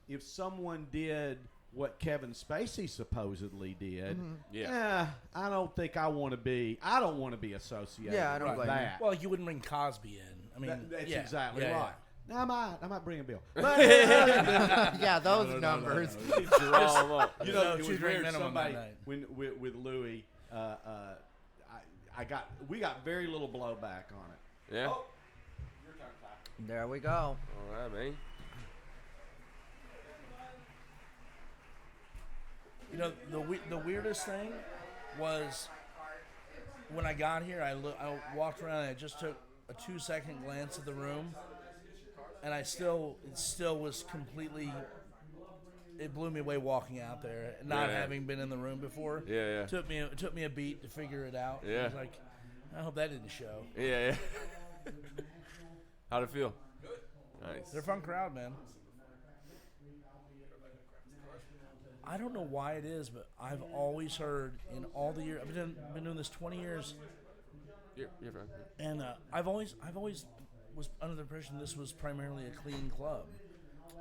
if someone did what Kevin Spacey supposedly did, Yeah. I don't think I want to be. I don't want to be associated. Yeah, I don't with blame you. that. Well, you wouldn't bring Cosby in. I mean, That's yeah, exactly yeah, right. Now I might bring a bill. But, Yeah, those numbers. Draw 'em up. you know, it two was drink weird. minimum Somebody that night. when with Louis, we got very little blowback on it. Yeah. Oh, your turn, Ty. There we go. All right, man. You know, the weirdest thing was when I got here. I walked around and I just took a 2-second glance at the room, and it still was completely. It blew me away walking out there, not Yeah. having been in the room before. Yeah. It took me a beat to figure it out. Yeah. I was like, I hope that didn't show. Yeah. How'd it feel? Good. Nice. They're a fun crowd, man. I don't know why it is, but I've always heard in all the years I've been doing this 20 years, You're fine. and I've always was under the impression this was primarily a clean club,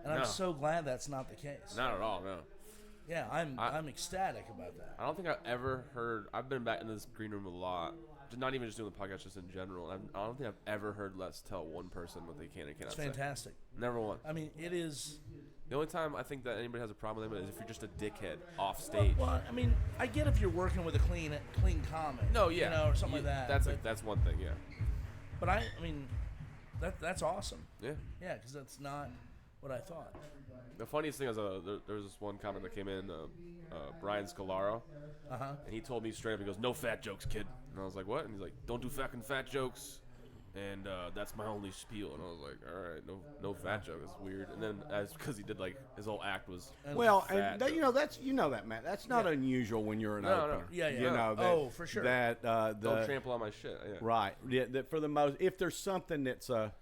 and No. I'm so glad that's not the case. Not at all, no. Yeah, I'm ecstatic about that. I don't think I've ever heard. I've been back in this green room a lot. Not even just doing the podcast, just in general. I don't think I've ever heard Les tell one person what they can and cannot It's say. fantastic. Never one. I mean, it is. The only time I think that anybody has a problem with it is if you're just a dickhead off stage. Well, I mean, I get if you're working with a clean comic. No, yeah. You know, or something like that. That's one thing, yeah. But I mean, that's awesome. Yeah. Yeah, because that's not what I thought. The funniest thing is there was this one comment that came in, Brian Scalaro, and he told me straight up, he goes, "No fat jokes, kid." And I was like, "What?" And he's like, "Don't do fucking fat jokes." And that's my only spiel. And I was like, all right, no fat joke. It's weird. And then because he did like his whole act was Well, fat and that, you know that, Matt. That's not unusual when you're an opener. Yeah. You know that, Oh, for sure. That don't trample on my shit. Yeah. right. Yeah, that for the most, if there's something that's a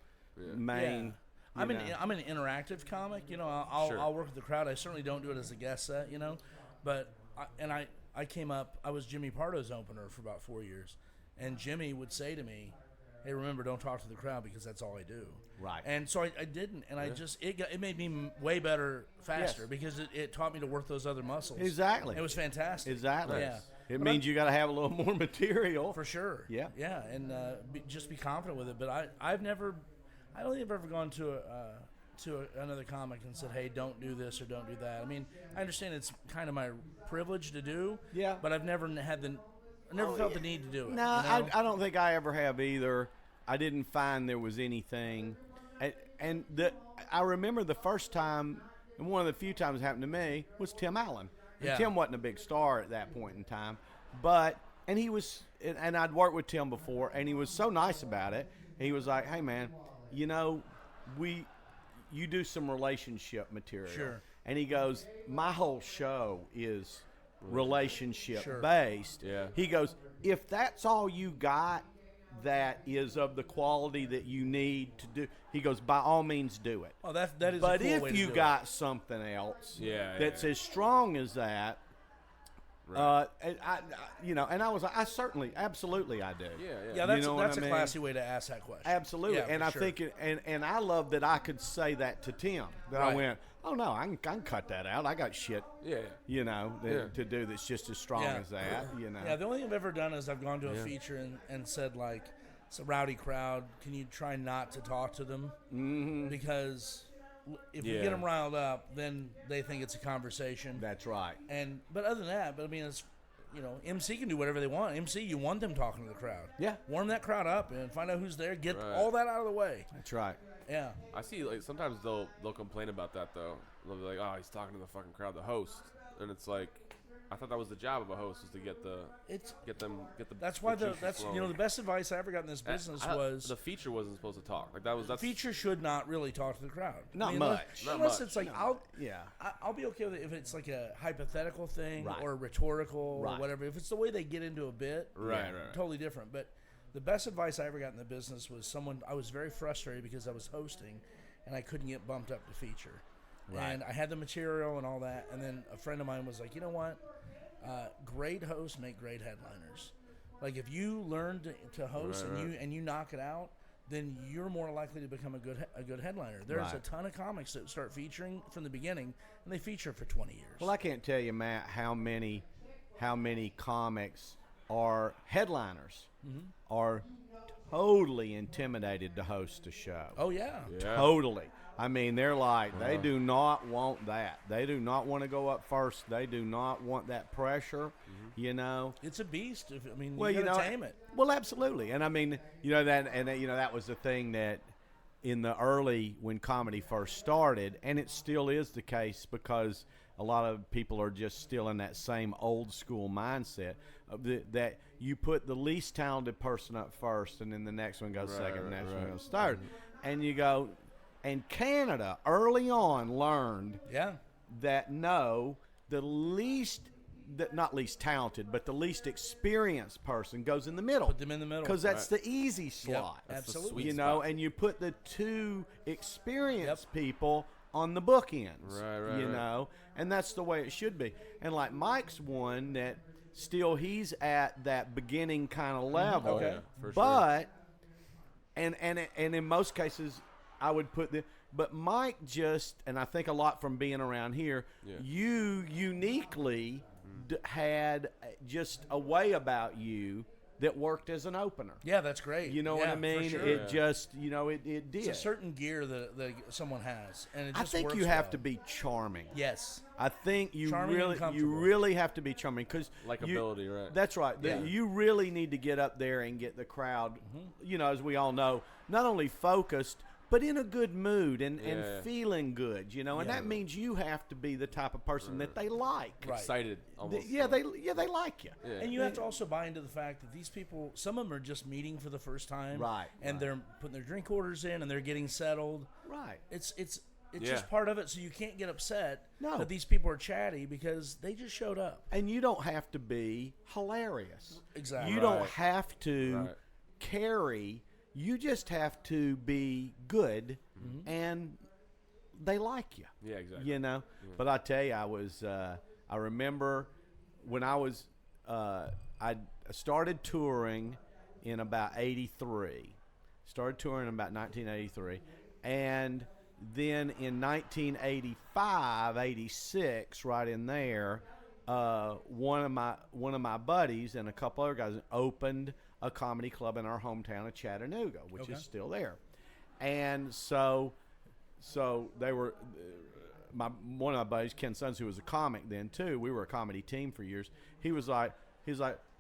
main. I'm you an know. I'm an interactive comic. You know, I'll work with the crowd. I certainly don't do it as a guest set. You know, but I came up. I was Jimmy Pardo's opener for about 4 years, and Jimmy would say to me, "Hey, remember, don't talk to the crowd because that's all I do." Right. And so I didn't, and I just it made me way better faster because it taught me to work those other muscles. Exactly. It was fantastic. Exactly. Yeah. It But means you got to have a little more material. for sure. Yeah. Yeah, and just be confident with it. But I don't think I've ever gone to another comic and said, "Hey, don't do this or don't do that." I mean, I understand it's kind of my privilege to do. Yeah. But I've never felt the need to do it. No, you know? I don't think I ever have either. I didn't find there was anything. I remember the first time, and one of the few times it happened to me, was Tim Allen. And Yeah. Tim wasn't a big star at that point in time. And he was, and I'd worked with Tim before, and he was so nice about it. He was like, "Hey, man, you know, you do some relationship material." Sure. And he goes, "My whole show is relationship Sure. based." Yeah. He goes, "If that's all you got that is of the quality that you need to do," he goes, "by all means do it." Oh, that is. But a cool way if to you do got something else that's yeah. as strong as that, Right. and I was like, absolutely I do. Yeah. that's You know what that's I a mean? classy way to ask that question. Absolutely. Yeah, And for I sure. think, and I love that I could say that to Tim. That I Right. went, "Oh no, I can cut that out. I got shit, Yeah. to do that's just as strong as that." Yeah, the only thing I've ever done is I've gone to a feature and said, like, it's a rowdy crowd. Can you try not to talk to them? Mm-hmm. Because if we get them riled up, then they think it's a conversation. That's right. But other than that, I mean, it's, MC can do whatever they want. MC, you want them talking to the crowd. Yeah. Warm that crowd up and find out who's there. Get Right. all that out of the way. That's right. Yeah. I see. Like sometimes they'll complain about that though. They'll be like, "Oh, he's talking to the fucking crowd, the host," and it's like, I thought that was the job of a host, is to get the. That's why juices that's flowing. the best advice I ever got in this business was the feature wasn't supposed to talk. Like that's feature should not really talk to the crowd. Not unless- much. Not Unless much. it's like Yeah. I'll be okay with it if it's like a hypothetical thing Right. or rhetorical Right. or whatever. If it's the way they get into a bit, Right. totally different. But the best advice I ever got in the business was I was very frustrated because I was hosting and I couldn't get bumped up to feature. Right. And I had the material and all that, and then a friend of mine was like, "You know what? Great hosts make great headliners. Like if you learn to host Right. and you knock it out, then you're more likely to become a good headliner. There's Right. a ton of comics that start featuring from the beginning, and they feature for 20 years. Well, I can't tell you, Matt, how many comics are headliners are totally intimidated to host a show. Oh, yeah. Totally. I mean, they're like, they do not want that. They do not want to go up first. They do not want that pressure, you know. It's a beast. You Well, gotta tame it. Well, absolutely. And I mean, that was the thing that in the early, when comedy first started, and it still is the case because a lot of people are just still in that same old school mindset that you put the least talented person up first, and then the next one goes second, the next one goes third. And you go, and Canada early on learned that not least talented, but the least experienced person goes in the middle. Put them in the middle. Because that's the easy slot. Yep, absolutely. You know, and you put the two experienced people on the bookends. Right, you know, and that's the way it should be. And like Mike's one that still he's at that beginning kind of level. Oh, yeah, for but and in most cases I would put but Mike just, and I think a lot from being around here, you uniquely had just a way about you that worked as an opener. Yeah, that's great. You know what I mean? For sure. It just, it did. It's a certain gear that someone has, and it just I think works you have well. to be charming. Yes. I think you Charming and comfortable. really have to be charming because Likability, right? That's right. Yeah. You really need to get up there and get the crowd, as we all know, not only focused but in a good mood and feeling good, and that means you have to be the type of person that they like. Right. Excited, almost. They like you. Yeah. And you have to also buy into the fact that these people, some of them are just meeting for the first time, Right, And they're putting their drink orders in and they're getting settled. Right. It's just part of it, so you can't get upset No. that these people are chatty because they just showed up. And you don't have to be hilarious. Exactly. You don't have to carry. You just have to be good, and they like you. Yeah, exactly. But I tell you, I remember when I started touring in about 83. Started touring in about 1983. And then in 1985, 86, right in there, one of my buddies and a couple other guys opened a comedy club in our hometown of Chattanooga, which is still there. And so they were one of my buddies, Ken Sons, who was a comic then too. We were a comedy team for years. He's like,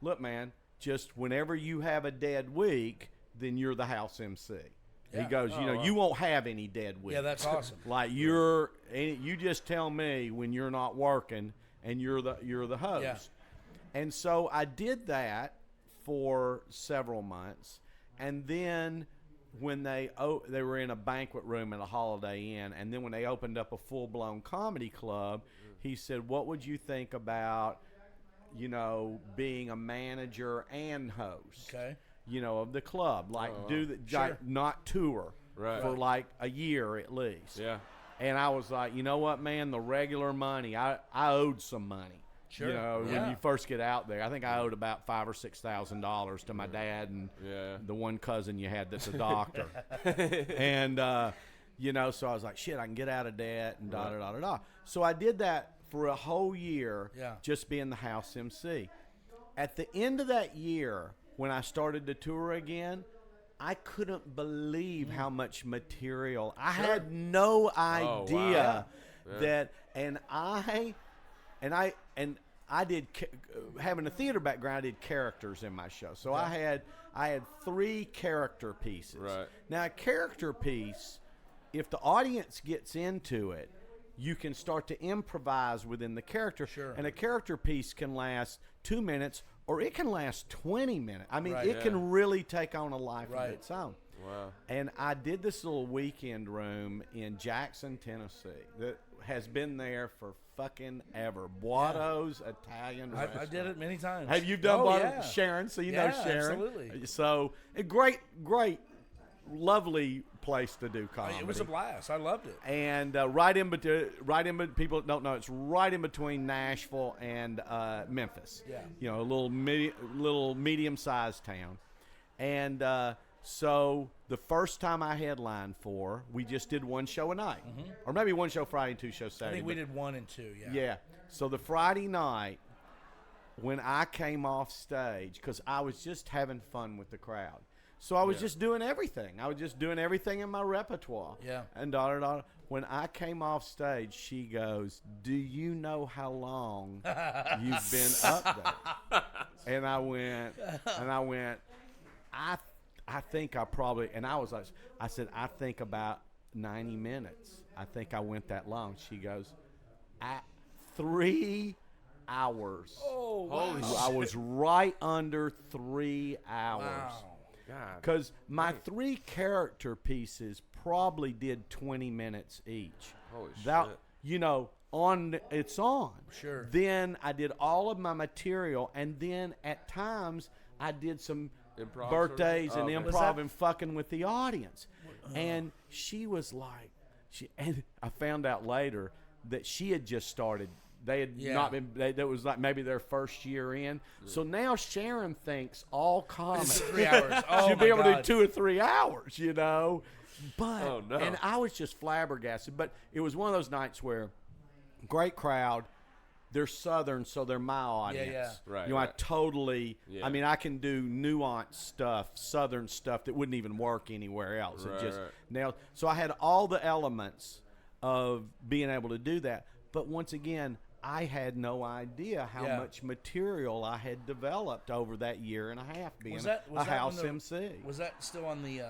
look, man, just whenever you have a dead week, then you're the house MC. Yeah. He goes, you won't have any dead weeks. Yeah, that's awesome. Like you just tell me when you're not working, and you're the host. Yeah. And so I did that for several months, and then when they were in a banquet room at a Holiday Inn, and then when they opened up a full-blown comedy club, he said, what would you think about being a manager and host of the club, like not tour for like a year at least. And I was like, you know what, man, the regular money, I owed some money. Sure. When you first get out there, I think I owed about $5,000 or $6,000 to my dad and the one cousin you had that's a doctor. And so I was like, shit, I can get out of debt and da da da da da. So I did that for a whole year, just being the house MC. At the end of that year, when I started to tour again, I couldn't believe how much material. I had no idea that, and I did, having a theater background, I did characters in my show. So I had 3 character pieces. Right. Now, a character piece, if the audience gets into it, you can start to improvise within the character. Sure. And a character piece can last 2 minutes, or it can last 20 minutes. I mean, it can really take on a life of its own. Wow. And I did this little weekend room in Jackson, Tennessee, that has been there for fucking ever. Buato's Italian restaurant. I did it many times. Have you done Buato's? Yeah. Sharon, so you know Sharon. Absolutely. So, a great, lovely place to do comedy. It was a blast. I loved it. And people don't know, it's right in between Nashville and Memphis. Yeah. A little medium-sized town. And So the first time I headlined for, we just did one show a night. Or maybe one show Friday and 2 shows I Saturday. think we did 1 and 2. Yeah. Yeah. So the Friday night, when I came off stage, because I was just having fun with the crowd. So I was just doing everything. I was just doing everything in my repertoire. Yeah. And when I came off stage, she goes, "Do you know how long you've been up there?" And I went, I think I probably, and I was like, I said, I think about 90 minutes. I think I went that long. She goes, at 3 hours. Oh, Holy wow. I was right under 3 hours. Wow. God. Because my 3 character pieces probably did 20 minutes each. Holy That, shit. you know, it's on. Sure. Then I did all of my material, and then at times I did some Improv birthdays sort of? and Oh, okay. improv and fucking with the audience. And she was like, and I found out later that she had just started. They had not been. That was like maybe their first year in. So now Sharon thinks all comics 3 hours. Oh, should be able my to God. do 2 or 3 hours, you know. But Oh, no. and I was just flabbergasted. But it was one of those nights where great crowd. They're Southern, so they're my audience. yeah. Right, You know, I right. totally. Yeah. I mean, I can do nuanced stuff, Southern stuff that wouldn't even work anywhere else. Right, it just right. nailed. So I had all the elements of being able to do that. But once again, I had no idea how Yeah. much material I had developed over that year and a half being Was that a house when MC. Was that still on the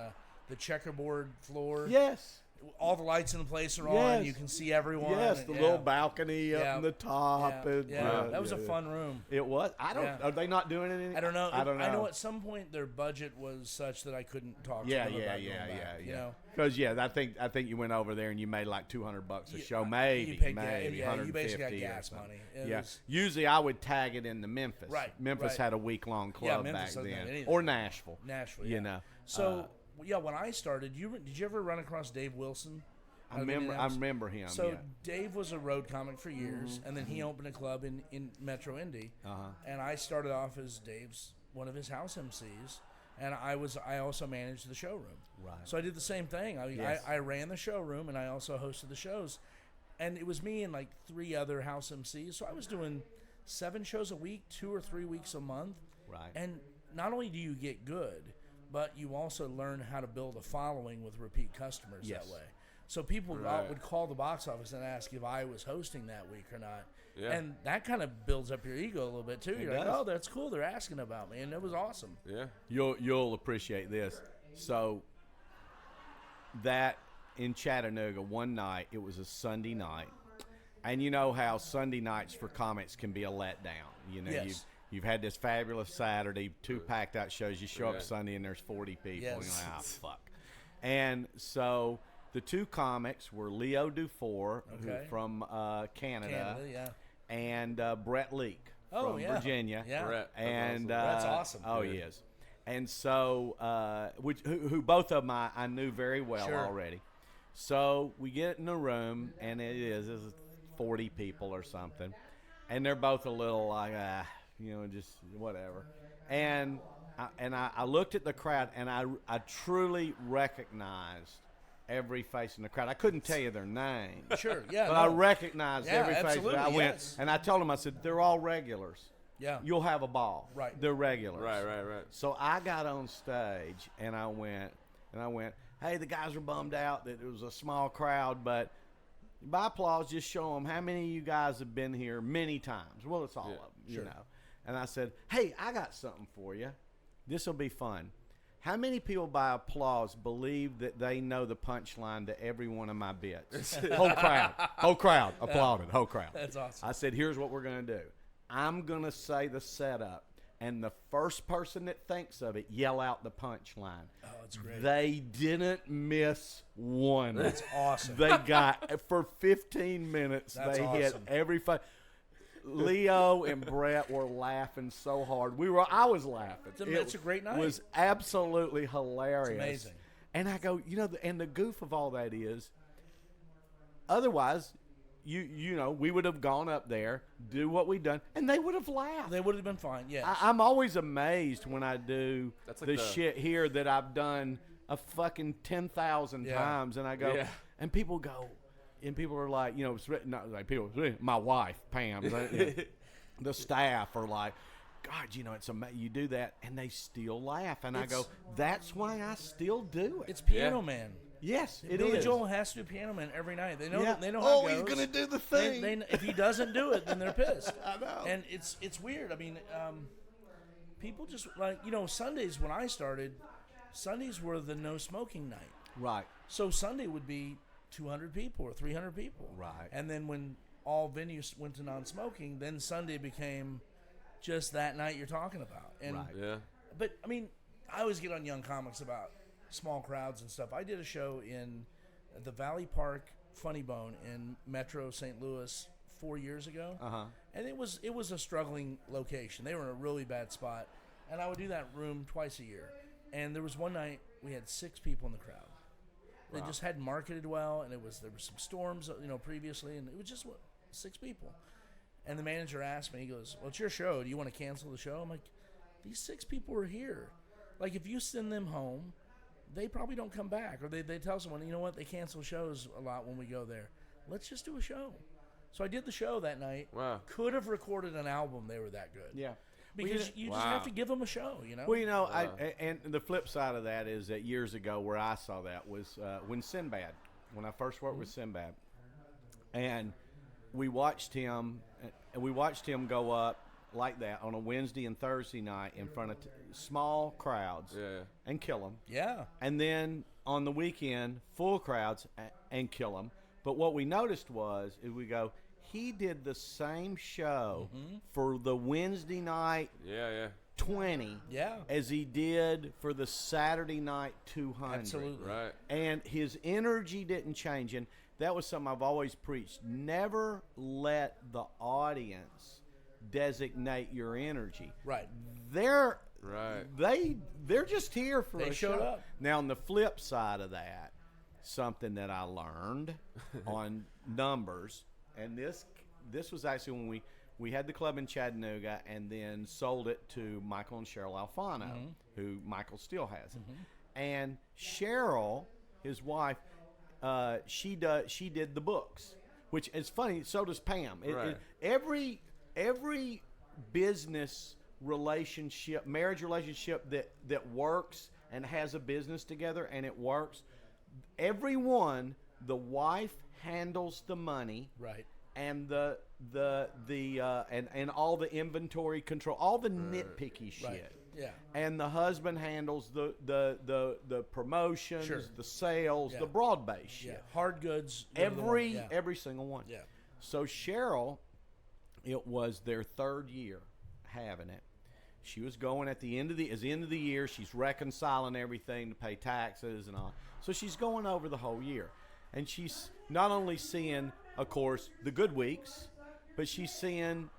checkerboard floor? Yes. All the lights in the place are on. Yes. You can see everyone. Yes, the Yeah. little balcony up Yeah. in the top. Yeah. And, Yeah. That was a fun room. It was. I don't. Yeah. Are they not doing it anymore? I don't know. I don't know. I know at some point their budget was such that I couldn't talk to them about going back, you know? Because I think you went over there and you made like $200 a show, You maybe, paid maybe you basically got 150 or gas something. money. It Yeah. was- Usually I would tag it into Memphis. Right, Memphis right. had a week-long club Memphis back doesn't have then, anything. or Nashville. Nashville, You yeah. know. So yeah, when I started, did you ever run across Dave Wilson? I remember him. So yeah. Dave was a road comic for years, and then he opened a club in Metro Indy, and I started off as one of his house MCs, and I also managed the showroom. Right. So I did the same thing. Yes. I ran the showroom, and I also hosted the shows, and it was me and like 3 other house MCs. So I was doing 7 shows a week, 2 or 3 weeks a month. Right. And not only do you get good, but you also learn how to build a following with repeat customers Yes. that way. So people Right. would call the box office and ask if I was hosting that week or not. Yeah. And that kind of builds up your ego a little bit too. You're like, does. oh, that's cool. They're asking about me. And it was awesome. Yeah. You'll appreciate this. So that in Chattanooga one night, it was a Sunday night, and you know how Sunday nights for comics can be a letdown. You know, Yes. you've had this fabulous Saturday, 2 packed out shows. You show Yeah. up Sunday and there's 40 people. And Yes. you're like, fuck. And so the 2 comics were Leo Dufour, Okay. from Canada, yeah. and Brett Leak Oh, from yeah. Virginia. Yeah. Brett. That's And awesome. That's awesome. Oh, Good. he is. And so, who both of them I knew very well Sure. already. So we get in the room, and it's 40 people or something, and they're both a little like, just whatever. And I looked at the crowd, and I truly recognized every face in the crowd. I couldn't tell you their name. Sure. Yeah. But no. I recognized Yeah, every face. absolutely, I went, yes. and I told them, I said, they're all regulars. Yeah. You'll have a ball. Right. They're regulars. Right. So I got on stage and I went, hey, the guys are bummed out that it was a small crowd, but by applause, just show them how many of you guys have been here many times. Well, it's all of them, Sure. you know. And I said, hey, I got something for you. This will be fun. How many people by applause believe that they know the punchline to every one of my bits? Whole crowd applauded, whole crowd. That's awesome. I said, here's what we're going to do. I'm going to say the setup, and the first person that thinks of it, yell out the punchline. Oh, that's great. They didn't miss one. That's awesome. They got, for 15 minutes, That's they hit awesome. every Leo and Brett were laughing so hard. I was laughing. It's a great night. It was absolutely hilarious. It's amazing. And I go, and the goof of all that is, otherwise, you know, we would have gone up there, do what we done, and they would have laughed. They would have been fine. Yes. I'm always amazed when I do That's like the the- shit here that I've done a fucking 10,000 Yeah. times, and I go, Yeah. and people go, and people are like, you know, it's written, not like people, my wife, Pam, you know, the staff are like, God, you know, it's you do that, and they still laugh, and I go, that's why I still do it. It's Piano Man. Yes, it Billy is. Joel has to do Piano Man every night. They know. Yeah. They know how Oh, it he's goes. gonna do the They- thing. if he doesn't do it, then they're pissed. I know. And it's weird. I mean, people just like, you know, Sundays when I started, Sundays were the no smoking night. Right. So Sunday would be 200 people or 300 people. Right. And then when all venues went to non-smoking, then Sunday became just that night you're talking about. And Right. Yeah. But I mean, I always get on Young Comics about small crowds and stuff. I did a show in the Valley Park Funny Bone in Metro St. Louis 4 years ago, and it was a struggling location. They were in a really bad spot, and I would do that room twice a year. And there was one night we had 6 people in the crowd. They just hadn't marketed well, and there were some storms, you know, previously, and it was just 6 people. And the manager asked me, he goes, "Well, it's your show. Do you want to cancel the show?" I'm like, "These 6 people are here. Like, if you send them home, they probably don't come back." Or they tell someone, "You know what? They cancel shows a lot when we go there. Let's just do a show." So I did the show that night. Wow. Could have recorded an album. They were that good. Yeah. Because you just have to give them a show, you know? Well, you know, and the flip side of that is that years ago where I saw that was when I first worked with Sinbad, and we watched him go up like that on a Wednesday and Thursday night in front of small crowds and kill them. Yeah. And then on the weekend, full crowds and kill them. But what we noticed is we go, he did the same show for the Wednesday night 20 as he did for the Saturday night 200. Absolutely. Right. And his energy didn't change. And that was something I've always preached. Never let the audience designate your energy. Right. They're Right. they're just here for They a showed show. up. Now, on the flip side of that, something that I learned on numbers, and this was actually when we had the club in Chattanooga and then sold it to Michael and Cheryl Alfano, who Michael still has. And Cheryl, his wife, she did the books, which is funny. So does Pam. Right. Every business relationship, marriage relationship that works and has a business together and it works, everyone, the wife handles the money, Right. and and all the inventory control, all the nitpicky shit. Right. Yeah. And the husband handles the promotions, Sure. the sales, Yeah. the broad base shit. Yeah. Hard goods. they're the one. Yeah. Every single one. Yeah. So Cheryl, it was their 3rd year having it. She was going at the end of the year. She's reconciling everything to pay taxes and all. So she's going over the whole year, and she's not only seeing, of course, the good weeks, but she's seeing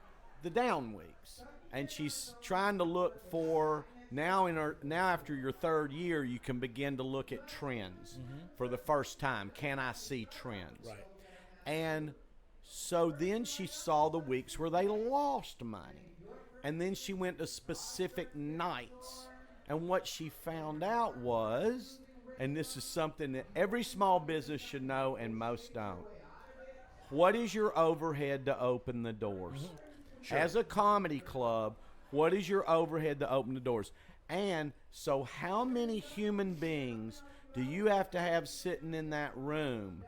the down weeks, and she's trying to look for now after your 3rd year, you can begin to look at trends for the first time. Can I see trends? Right. And so then she saw the weeks where they lost money. And then she went to specific nights. And what she found out was, and this is something that every small business should know and most don't, what is your overhead to open the doors? Sure. As a comedy club, what is your overhead to open the doors? And so how many human beings do you have to have sitting in that room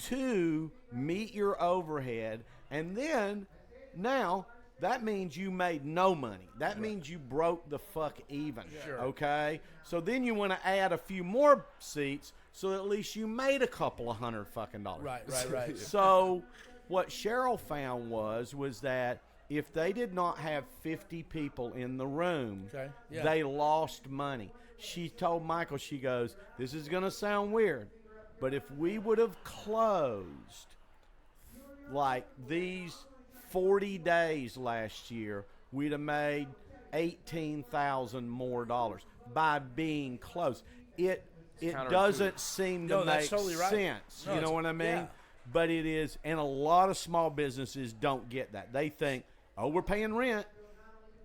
to meet your overhead? And then now that means you made no money. That means you broke the fuck even. Sure. Okay? So then you want to add a few more seats so at least you made a couple of $100 fucking dollars. Right. So what Cheryl found was that if they did not have 50 people in the room, they lost money. She told Michael, she goes, this is going to sound weird, but if we would have closed like these 40 days last year, we'd have made $18,000 more by being close. It doesn't seem to make that's totally right. sense. No, you know what I mean? yeah. But it is, and a lot of small businesses don't get that. They think, oh, we're paying rent.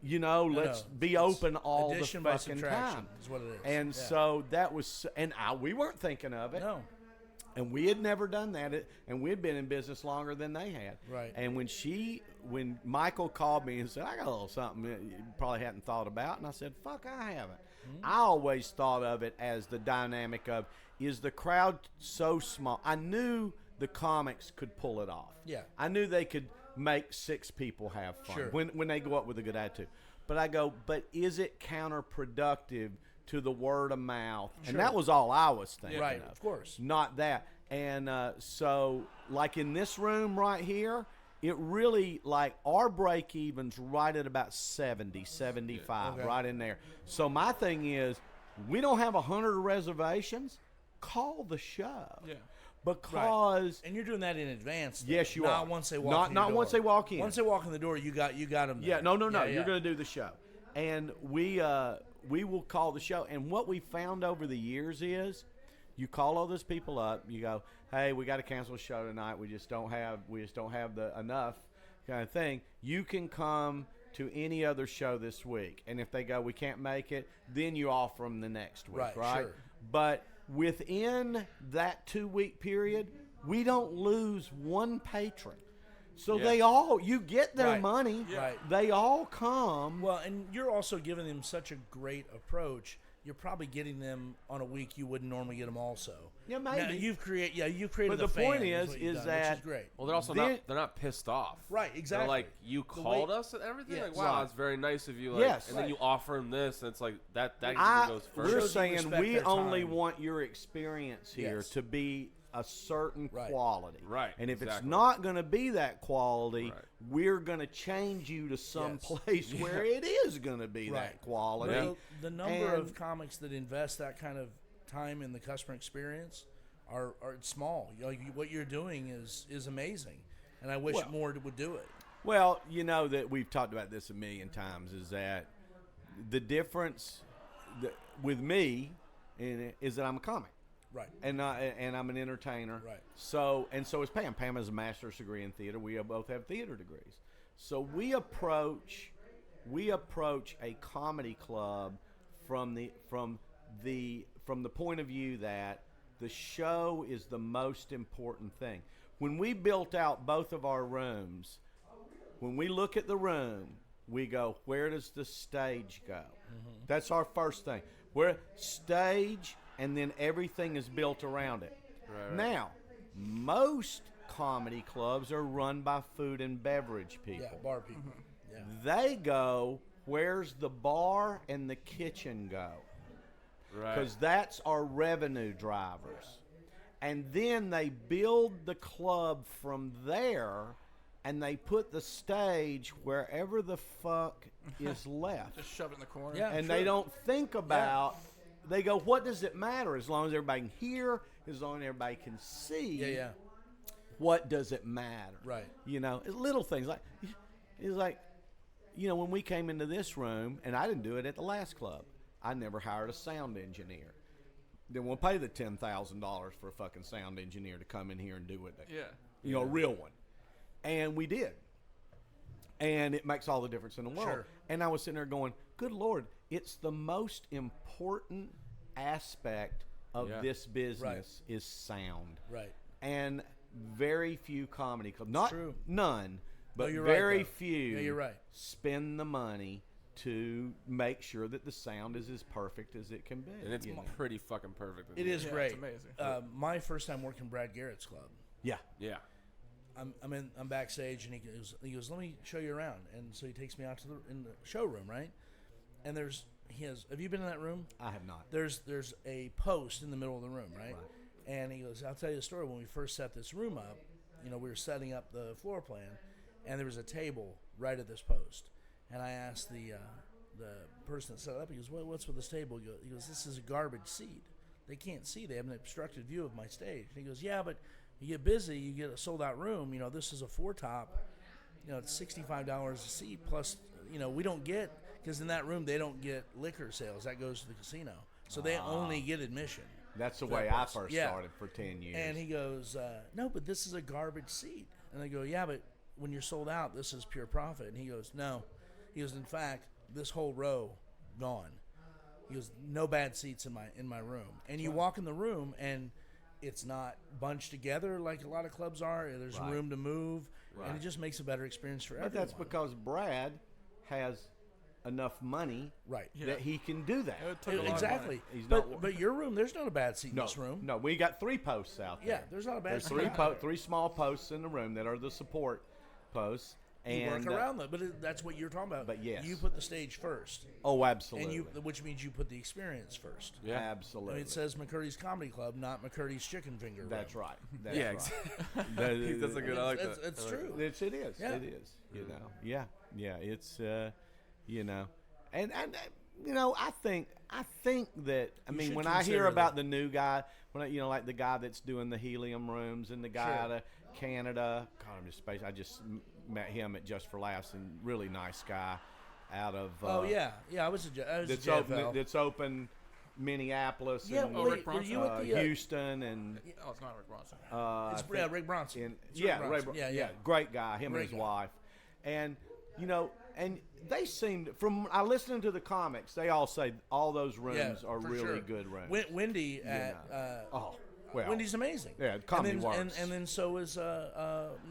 Let's be open all the addition by fucking subtraction time. is what it is. And so that was, we weren't thinking of it. No. And we had never done that, and we had been in business longer than they had. Right. And when Michael called me and said, I got a little something you probably hadn't thought about, and I said, fuck, I haven't. I always thought of it as the dynamic of, is the crowd so small? I knew the comics could pull it off. Yeah. I knew they could make 6 people have fun Sure. when they go up with a good attitude. But I go, but is it counterproductive to the word of mouth? Sure. And that was all I was thinking Right, of course. Not that. And so, like in this room right here, it really, like, our break even's right at about 70, 75, Okay. right in there. So my thing is, we don't have 100 reservations. Call the show. Yeah. Because And you're doing that in advance. Though. Yes, you not are. once they walk Not- in not your door. once they walk in. Once they walk in the door, you got them there. yeah, no, Yeah, you're going to do the show. And we will call the show. And what we found over the years is, you call all those people up. You go, hey, we got to cancel a show tonight. We just don't have the enough kind of thing. You can come to any other show this week. And if they go, we can't make it, then you offer them the next week, right? Sure. But within that 2-week period, we don't lose one patron. So Yeah. they all, you get their Right. money. Right. They all come. Well, and you're also giving them such a great approach. You're probably getting them on a week you wouldn't normally get them also. Yeah, Now, maybe. you've created But the the point fan, is what you've done, that- which is great. Well, they're also Then- they're not pissed off. Right, exactly. They're like, you The called way- us and everything? Yeah, like, wow, right. it's very nice of you. Like, Yes. and then you offer them this, and it's like, that goes We're first. Shows you saying respect we their only time. want your experience here Yes. to be a certain Right. quality. Right, And if it's exactly. not going to be that quality, Right. we're going to change you to some Yes. place where it is going to be Right. that quality. Well, the number of And- comics that invest that kind of time in the customer experience are small. What you're doing is amazing, and I wish Well- more would do it. Well, you know that we've talked about this a million times, is that the difference with me is that I'm a comic. Right. And I'm an entertainer. Right. So is Pam. Pam has a master's degree in theater. We both have theater degrees. So we approach a comedy club from the point of view that the show is the most important thing. When we built out both of our rooms, when we look at the room, we go, where does the stage go? Mm-hmm. That's our first thing. Where stage, and then everything is built around it. Right. Now, most comedy clubs are run by food and beverage people. Yeah, bar people. Yeah. They go, where's the bar and the kitchen go? Right. Because that's our revenue drivers. And then they build the club from there, and they put the stage wherever the fuck is left. Just shove it in the corner. Yeah. And sure. they don't think about, they go, what does it matter? As long as everybody can hear, as long as everybody can see, Yeah. what does it matter? Right. You know, it's little things like, it's like, you know, when we came into this room, and I didn't do it at the last club, I never hired a sound engineer. Then we'll pay the $10,000 for a fucking sound engineer to come in here and do what they, Yeah. you know, a real one. And we did. And it makes all the difference in the world. Sure. And I was sitting there going, good Lord, it's the most important aspect of Yeah. this business is sound. Right. And very few comedy clubs, not true. none, but you're right, very though. few Yeah, you're right. spend the money to make sure that the sound is as perfect as it can be. And it's you know? pretty pretty fucking perfect. It is Yeah, great. it's amazing. My first time working Brad Garrett's club. Yeah. Yeah. I'm backstage, and he goes, let me show you around. And so he takes me out to in the showroom, right? And have you been in that room? I have not. There's a post in the middle of the room, right? And he goes, I'll tell you a story. When we first set this room up, you know, we were setting up the floor plan, and there was a table right at this post. And I asked the person that set it up, he goes, what's with this table? He goes, this is a garbage seat. They can't see. They have an obstructed view of my stage. And he goes, yeah, but you get busy, you get a sold-out room. You know, this is a 4-top. You know, it's $65 a seat, plus, you know, we don't get, because in that room they don't get liquor sales. That goes to the casino. So they only get admission. That's the for way that I place. first Yeah. started for 10 years. And he goes, no, but this is a garbage seat. And I go, yeah, but when you're sold out, this is pure profit. And he goes, no. He goes, in fact, this whole row gone. He goes, no bad seats in my room. And you walk in the room, and it's not bunched together like a lot of clubs are. There's Right. room to move, Right. and it just makes a better experience for But everyone. that's because Brad has enough money right. that he can do that. It took a lot of Exactly. money. He's not- But your room, there's not a bad seat in No, this room. no, we got 3 posts out there. Yeah, there's not a bad There's seat. three small posts in the room that are the support posts. You And work around that, but that's what you're talking about. but yes. You put the stage first, oh, absolutely. which means you put the experience first. Yeah. I mean, Absolutely. it says McCurdy's Comedy Club, not McCurdy's Chicken Finger. That's Room. right. That's Yeah, right. exactly. That's a good. I like It's, that. it's true. It is. Yeah. It is. You know. Yeah. Yeah. It's you know, and you know, I think that You should when I consider hear about that. the new guy, like the guy that's doing the helium rooms and the guy Sure. out of Canada, God, I'm just space. I just met him at Just for Laughs, and really nice guy out of Oh yeah. I was a that's JFL. open Minneapolis Yeah, and Rick were you at the Houston and Oh, it's not Rick Bronson. I it's think Rick Bronson. It's Rick Ray Bronson. Bronson. Yeah. Great guy, him Great and his guy. wife. And, you know, and they seemed, from I listened to the comics, they all say all those rooms are for really sure. good rooms. Wendy at oh, well. Wendy's amazing. Yeah, comedy and then, works. And then so is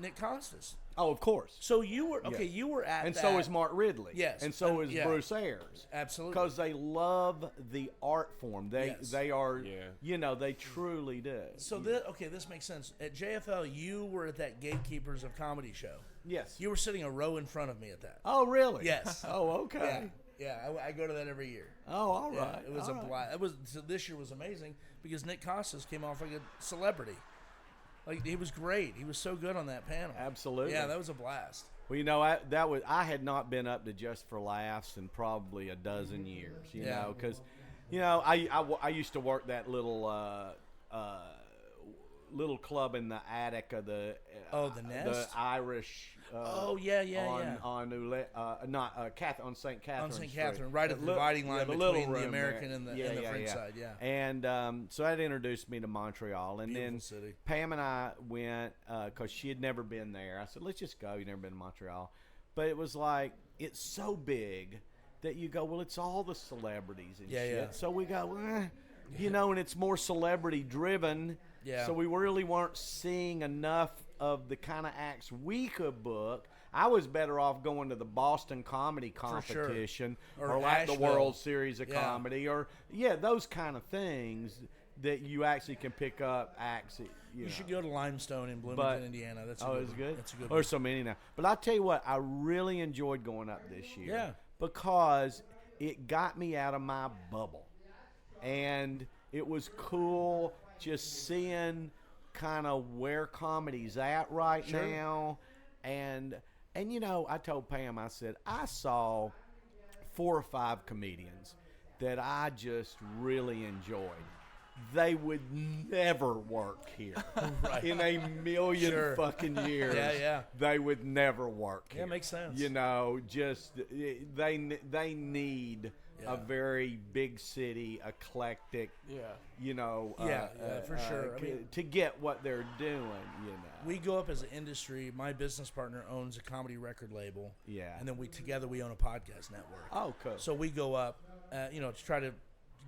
Nick Costas. Oh, of course. So you were okay. Yeah. You were at And that. so is Mark Ridley. Yes. And so is Yeah. Bruce Ayers. Absolutely. Because they love the art form. Yes. They are, Yeah. you know, they truly do. So this makes sense. At JFL, you were at that Gatekeepers of Comedy show. Yes. You were sitting a row in front of me at that. Oh, really? Yes. Oh, okay. Yeah. I go to that every year. Oh, all Yeah, right. it was all a right. blast. So this year was amazing because Nick Costas came off like a celebrity. Like he was great. He was so good on that panel. Absolutely. Yeah, that was a blast. Well, you know, I had not been up to Just for Laughs in probably a dozen years. You Yeah. know, because, you know, I used to work that little little club in the attic of the The Nest? the Irish. Oh, yeah, yeah. On on St. Catherine. On St. Street. Catherine, right at the Li- dividing yeah, line the little between the room American there. and the, Yeah, and the yeah, French yeah. side. Yeah. And so that introduced me to Montreal. And Beautiful then city. Pam and I went because she had never been there. I said, let's just go. You've never been to Montreal. But it was like, it's so big that you go, well, it's all the celebrities and Yeah, shit. yeah. So we go, you know, and it's more celebrity driven. Yeah. So we really weren't seeing enough of the kind of acts we could book. I was better off going to the Boston Comedy sure. Competition Or or like the Asheville. World Series of Yeah. Comedy or, those kind of things that you actually can pick up acts. You should go to Limestone in Bloomington, But- Indiana. That's a Oh, good it's one. good. That's a good There's one. so many now. But I tell you what, I really enjoyed going up this year. Yeah. Because it got me out of my bubble, and it was cool just seeing kind of where comedy's at right Sure. now, and you know, I told Pam, I said I saw 4 or 5 comedians that I just really enjoyed. They would never work here Right. in a million Sure. fucking years. Yeah. They would never work Yeah, here. makes sense. You know, just they need Yeah. a very big city, eclectic. Yeah. You know. Yeah, for sure. I mean- to get what they're doing. You know. We go up as an industry. My business partner owns a comedy record label. Yeah. And then together we own a podcast network. Oh, cool. So we go up, to try to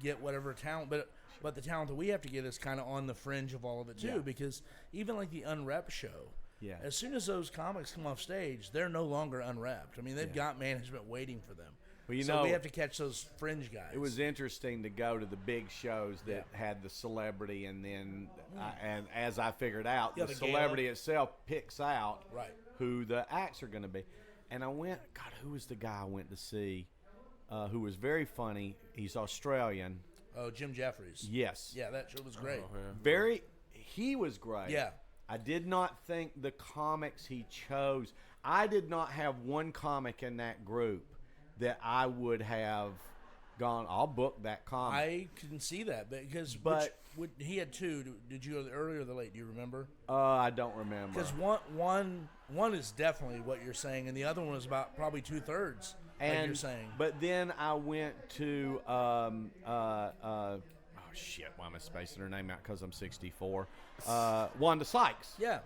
get whatever talent, but the talent that we have to get is kind of on the fringe of all of it too, Yeah. because even like the Unwrapped show, Yeah. as soon as those comics come off stage, they're no longer unwrapped. I mean, they've got management waiting for them. Well, you so know, we have to catch those fringe guys. It was interesting to go to the big shows that had the celebrity, and then, and as I figured out, Yeah, the the gala. celebrity itself picks out Right. who the acts are going to be. And I went, God, who was the guy I went to see who was very funny? He's Australian. Oh, Jim Jeffries. Yes. Yeah, that show was great. He was great. Yeah. I did not think the comics he chose, I did not have one comic in that group that I would have gone, I'll book that comic. I can see that because he had 2. Did you go the early or the late? Do you remember? I don't remember. Because one is definitely what you're saying, and the other one is about probably 2/3. Like you're saying. But then I went to shit, why am I spacing her name out? Because I'm 64. Wanda Sykes. Yeah.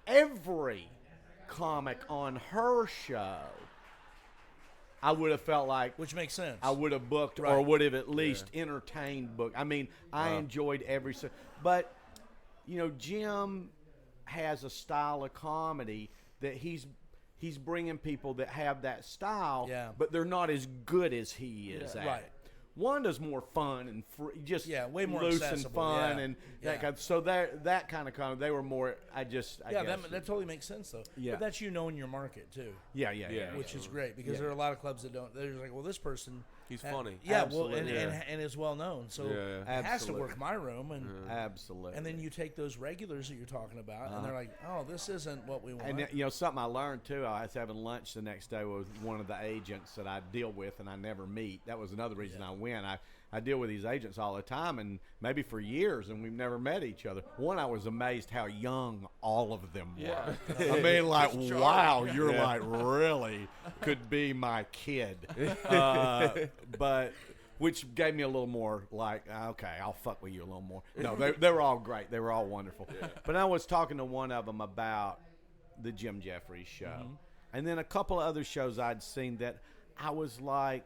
Every comic on her show, I would have felt like, Which makes sense. I would have booked or Right. would have at least entertained book. I mean, I enjoyed every but Jim has a style of comedy that he's bringing people that have that style, but they're not as good as he is at. Right. Wanda's more fun and free, just way more loose accessible, and fun and that Yeah. kind. So that kind of comedy, they were more. I guess that totally makes sense though. Yeah. But that's knowing your market too. Yeah. Which is great because there are a lot of clubs that don't. They're just like, well, this person. He's funny. Yeah, Absolutely. and is well known, so it has to Absolutely. work my room, and Absolutely. and then you take those regulars that you're talking about, and they're like, oh, this isn't what we want. And something I learned too. I was having lunch the next day with one of the agents that I deal with, and I never meet. That was another reason I went. I deal with these agents all the time, and maybe for years, and we've never met each other. One, I was amazed how young all of them were. Yeah. I mean, like, wow, you're like really could be my kid. But which gave me a little more like, okay, I'll fuck with you a little more. No, they were all great. They were all wonderful. But I was talking to one of them about the Jim Jeffries show, and then a couple of other shows I'd seen that I was like,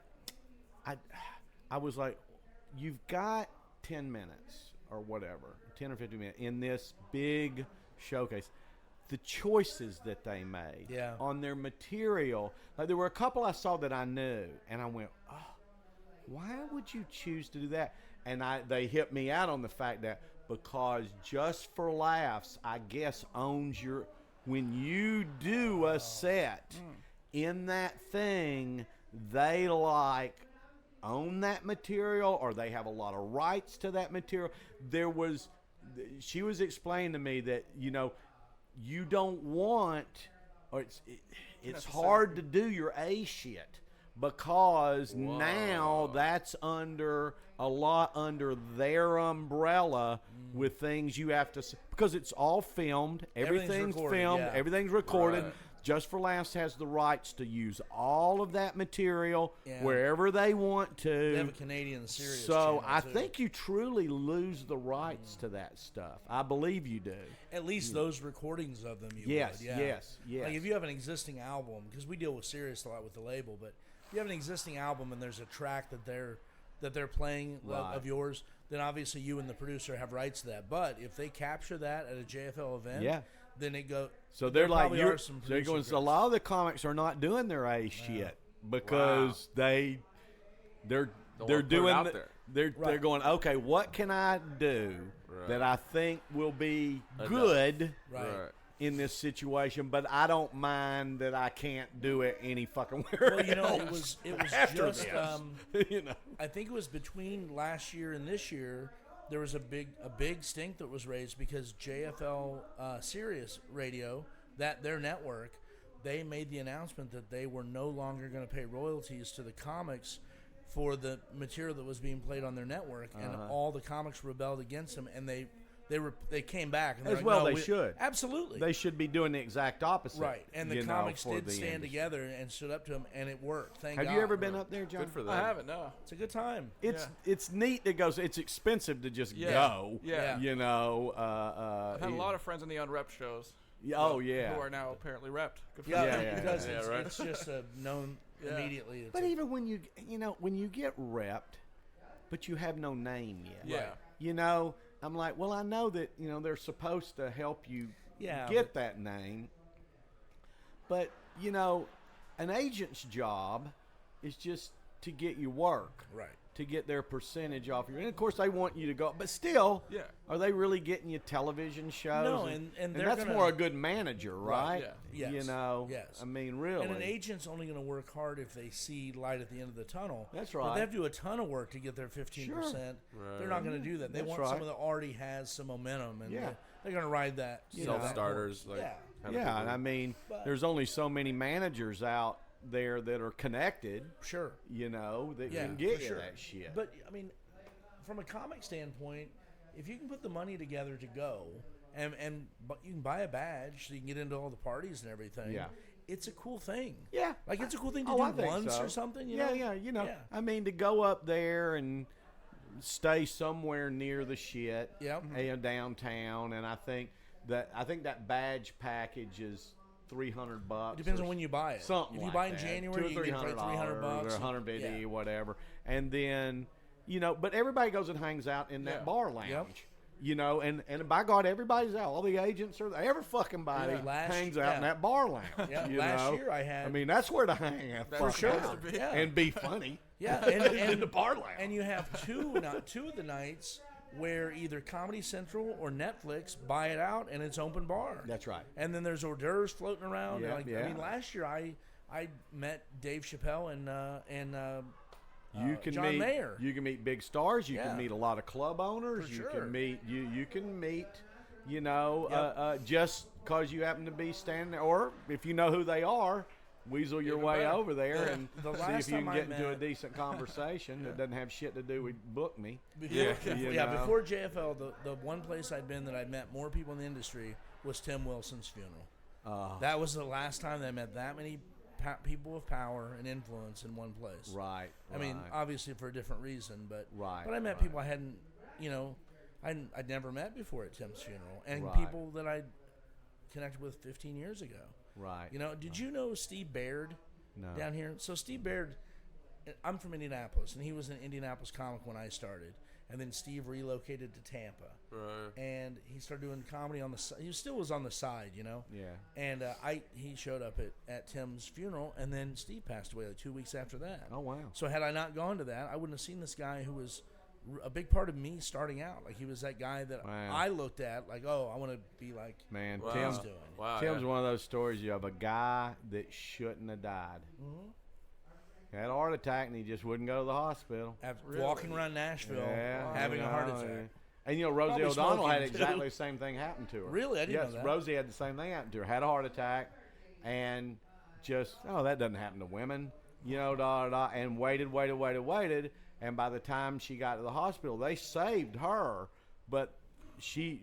you've got 10 minutes or whatever, 10 or 15 minutes in this big showcase. The choices that they made on their material, like there were a couple I saw that I knew, and I went, oh, why would you choose to do that? And they hit me out on the fact that because Just for Laughs, I guess, owns when you do a set in that thing, they own that material, or they have a lot of rights to that material. She was explaining to me that, you don't want, or it's hard to do your A shit because now that's under their umbrella with things you have to, because it's all filmed, everything's recorded, filmed, everything's recorded. Right. Just for Laughs has the rights to use all of that material wherever they want to. They have a Canadian series. So I too. think you truly lose the rights to that stuff. I believe you do. At least those recordings of them, you Yes, would. Yeah. yes. Like if you have an existing album, because we deal with Sirius a lot with the label, but if you have an existing album and there's a track that they're playing of yours, then obviously you and the producer have rights to that. But if they capture that at a JFL event, then it goes. So they're like, they're going. So a lot of the comics are not doing their A shit because they're doing they're going, okay, what can I do that I think will be good in this situation, but I don't mind that I can't do it any fucking where. Well, it was After just this, I think it was between last year and this year. There was a big stink that was raised because JFL Sirius Radio, that their network, they made the announcement that they were no longer going to pay royalties to the comics for the material that was being played on their network, and all the comics rebelled against them, and they came back. And as well, they should. Absolutely. They should be doing the exact opposite. Right, and the comics did stand together and stood up to them, and it worked. Thank God. Have you ever been up there, John? Good for them. I haven't, no. It's a good time. It's neat to go. It's expensive to just go. Yeah. I've I've had a lot of friends in the unrepped shows. Who are now apparently repped. Good for them. Because right. it's just known immediately. But even when you get repped, but you have no name yet. Yeah. I'm like, well, I know that they're supposed to help you Yeah, get that name, but an agent's job is just to get you work, Right. to get their percentage off your. And of course, they want you to go, but still, are they really getting you television shows? No, and they're that's gonna, more a good manager, right? Yeah. Yes. Yes. I mean, really. And an agent's only going to work hard if they see light at the end of the tunnel. That's But right. they have to do a ton of work to get their 15%. They're not going to do that. They That's want right. someone that already has some momentum, and Yeah. they're going to ride that. Self-starters. that horse. Yeah, and I mean, there's only so many managers out there that are connected, Sure. that Yeah, can get for you sure. that shit. But, I mean, from a comic standpoint, if you can put the money together to go, and you can buy a badge so you can get into all the parties and everything, it's a cool thing. Yeah. Like, it's a cool thing to I do think once so. or something, Yeah. I mean, to go up there and stay somewhere near the shit. Yep. And downtown, and I think that badge package is $300. It depends on when you buy it. Something if you like buy in that. January, you get like $300 or $150 Yeah. or whatever. And then, but everybody goes and hangs out in that bar lounge. Yep. And by God, everybody's out. All the agents are there. Every fucking body hangs out in that bar lounge. Yeah, last year I had. I mean, that's where to hang out. For sure. Yeah. And be funny. Yeah, in the bar lounge. And you have two of the nights where either Comedy Central or Netflix buy it out and it's open bar. That's right. And then there's hors d'oeuvres floating around. Yeah, and I mean, last year I met Dave Chappelle and John Mayer. You can meet big stars. You Yeah. can meet a lot of club owners. For You sure. can meet Yep. just because you happen to be standing there, or if you know who they are, weasel your way better. over there and The see last if you can time get I into a met- decent conversation that doesn't have shit to do with book me. Before, You know? before JFL, the one place I'd been that I'd met more people in the industry was Tim Wilson's funeral. That was the last time that I met that many people of power and influence in one place. Right. I mean, obviously for a different reason, but Right, But I met right. people I hadn't, I'd never met before at Tim's funeral, and Right. people that I'd connected with 15 years ago. Right. Did you know Steve Baird No. down here? So Steve Baird, I'm from Indianapolis, and he was an Indianapolis comic when I started, and then Steve relocated to Tampa, Right. and he started doing comedy on the side. He still was on the side, Yeah. And he showed up at Tim's funeral, and then Steve passed away like 2 weeks after that. Oh wow. So had I not gone to that, I wouldn't have seen this guy who was a big part of me starting out. Like he was that guy that Wow. I looked at like, oh, I want to be like Man, Wow. Tim's doing. Wow. Tim's yeah. one of those stories you have a guy that shouldn't have died. Had a heart attack and he just wouldn't go to the hospital. After walking around Nashville, Yeah, having a heart you know, attack. And Rosie Probably O'Donnell had smoking, too. exactly the same thing happen to her. Really? I didn't yes, know that. Rosie had the same thing happen to her. Had a heart attack and just, that doesn't happen to women. And waited. And by the time she got to the hospital, they saved her. But she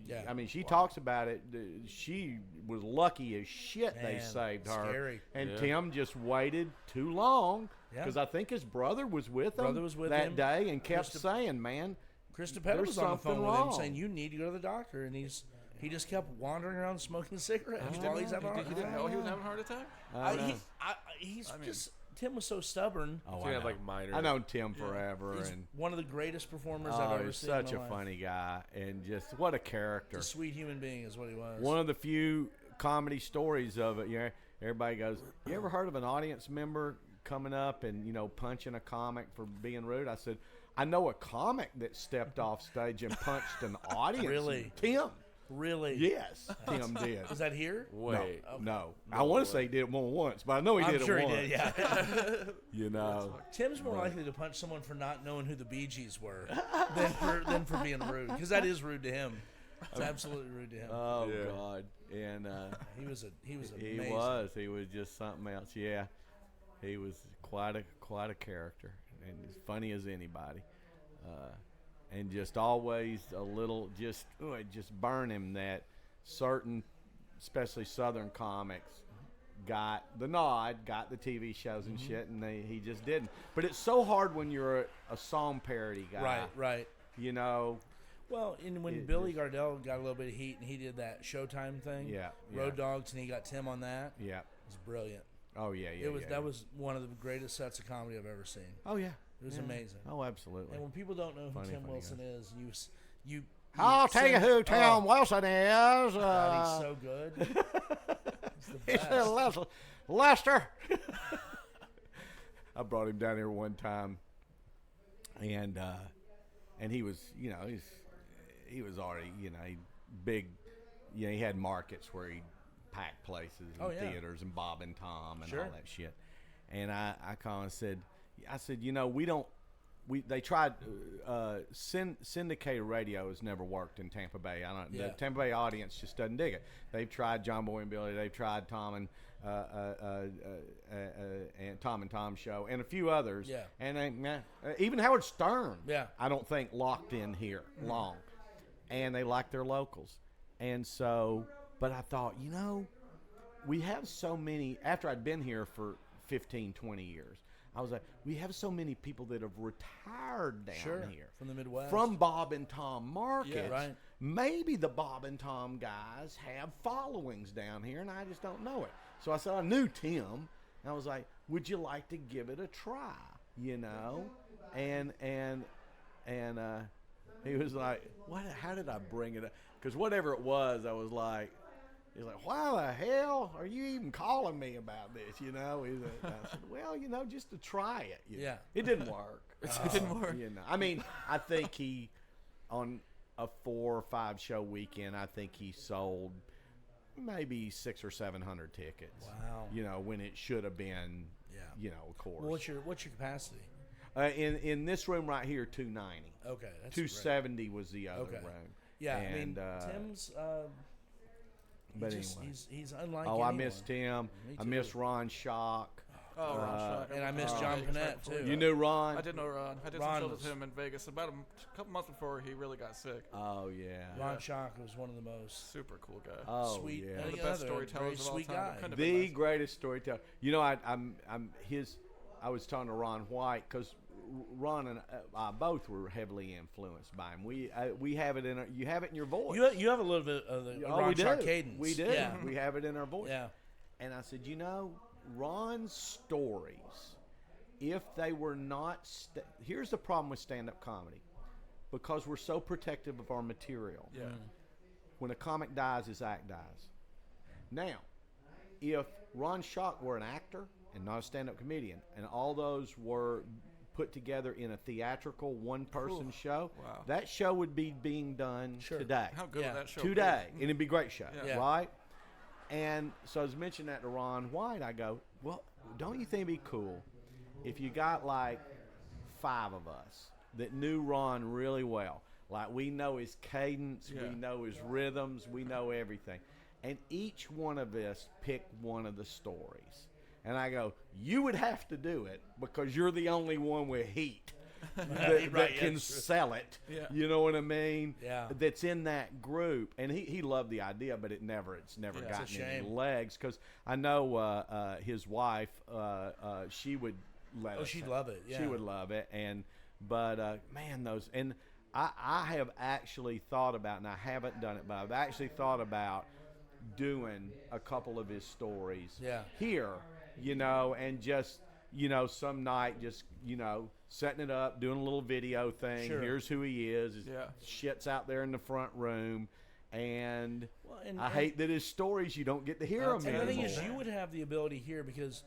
talks about it. She was lucky as shit they Man, saved her. scary. And Yeah. Tim just waited too long Yeah. because I think his brother was with him Brother was with that him. day and kept saying, man, Chris DePetta There's was on the phone something with him wrong. saying, you need to go to the doctor. And he just kept wandering around smoking cigarettes while he's having a heart You didn't attack. know he was having a heart attack? Tim was so stubborn. Oh, So I you have know. like minor. I known Tim forever, He's and one of the greatest performers I've ever he's seen. such in a my life. funny guy, and just what a character. A sweet human being is what he was. One of the few comedy stories of it. Everybody goes, "You ever heard of an audience member coming up and punching a comic for being rude?" I said, "I know a comic that stepped off stage and punched an audience." Really? Tim? Really? Yes, Tim did. Is that here? Wait. No, I want to say he did it more than once, but I know he I'm did sure it he once. did, yeah. Tim's more likely to punch someone for not knowing who the Bee Gees were than for being rude, because that is rude to him. It's absolutely rude to him. Oh Yeah. God! And he was amazing. He was just something else. Yeah, he was quite a character, and as funny as anybody, and just always a little it just burn him that certain, especially Southern comics, got the nod, got the TV shows and shit, and he just didn't. But it's so hard when you're a song parody guy, Right. Well, and when Billy Gardell got a little bit of heat and he did that Showtime thing, Road Dogs, and he got Tim on that, Yeah. it was brilliant. Oh yeah. That was one of the greatest sets of comedy I've ever seen. Oh yeah. It was amazing. Oh, absolutely. And when people don't know who Funny, Tim funny Wilson is, you I'll tell you who Tim Wilson is. God, he's so good. He's the He best. said, Lester. I brought him down here one time, and he was, he was already, he big, he had markets where he packed places and theaters and Bob and Tom and all that shit. And I kind of said, they tried syndicated radio has never worked in Tampa Bay. The Tampa Bay audience just doesn't dig it. They've tried John Boy and Billy. They've tried Tom and Tom show and a few others. Yeah. And even Howard Stern. Yeah. I don't think locked in here long, and they like their locals. And so, but I thought, we have so many. After I'd been here for 15, 20 years, I was like, we have so many people that have retired down here from the Midwest, from Bob and Tom markets. Yeah, right. Maybe the Bob and Tom guys have followings down here, and I just don't know it. So I said, I knew Tim, and I was like, would you like to give it a try? You know, and he was like, what? How did I bring it up? Because whatever it was, I was like. He's like, why the hell are you even calling me about this? You know, I said, well, you know, just to try it. You know. It didn't work. It didn't work. You know, I mean, I think he, on a 4 or 5 show weekend, I think he sold maybe 600 or 700 tickets. Wow. You know, when it should have been, you know, of course. Well, what's your capacity? In this room right here, 290. Okay, that's 270 was the other room. Yeah, and, I mean, Tim's. But anyway, he's unlike. Oh, anyone. I miss Tim. I miss Ron Schock. Oh, Ron Schock. And I miss John Panette too. You knew Ron? I did know Ron. I did some shows with him in Vegas about a couple months before he really got sick. Oh yeah. Ron Schock was one of the most super cool guy. Oh sweet, yeah. One of the best storytellers of all sweet time. Guy. The greatest storyteller. You know, I was talking to Ron White because Ron and I both were heavily influenced by him. We have it you have it in your voice. You have a little bit of the Ron Schock cadence. We do. Yeah. We have it in our voice. Yeah. And I said, you know, Ron's stories, if they were not, here's the problem with stand-up comedy, because we're so protective of our material. Yeah. When a comic dies, his act dies. Now, if Ron Schock were an actor and not a stand-up comedian, and all those were put together in a theatrical one-person show, that show would be being done today. How good would that show today, be? and it'd be a great show, Yeah. right? And so I was mentioning that to Ron White. I go, well, don't you think it'd be cool if you got like 5 of us that knew Ron really well? Like, we know his cadence, we know his rhythms, we know everything. And each one of us picked one of the stories. And I go, you would have to do it because you're the only one with heat that can sell it. Yeah. You know what I mean? Yeah. That's in that group. And he loved the idea, but it's never gotten any legs. Because I know his wife, she would let us. Oh, she'd love it. Yeah. She would love it. But man, those, and I have actually thought about, and I haven't done it, but I've actually thought about doing a couple of his stories here, you know, and just, you know, some night just, you know, setting it up, doing a little video thing. Sure. Here's who he is. His shit's out there in the front room. And, I hate that his stories, you don't get to hear them And anymore. the thing is, you would have the ability here because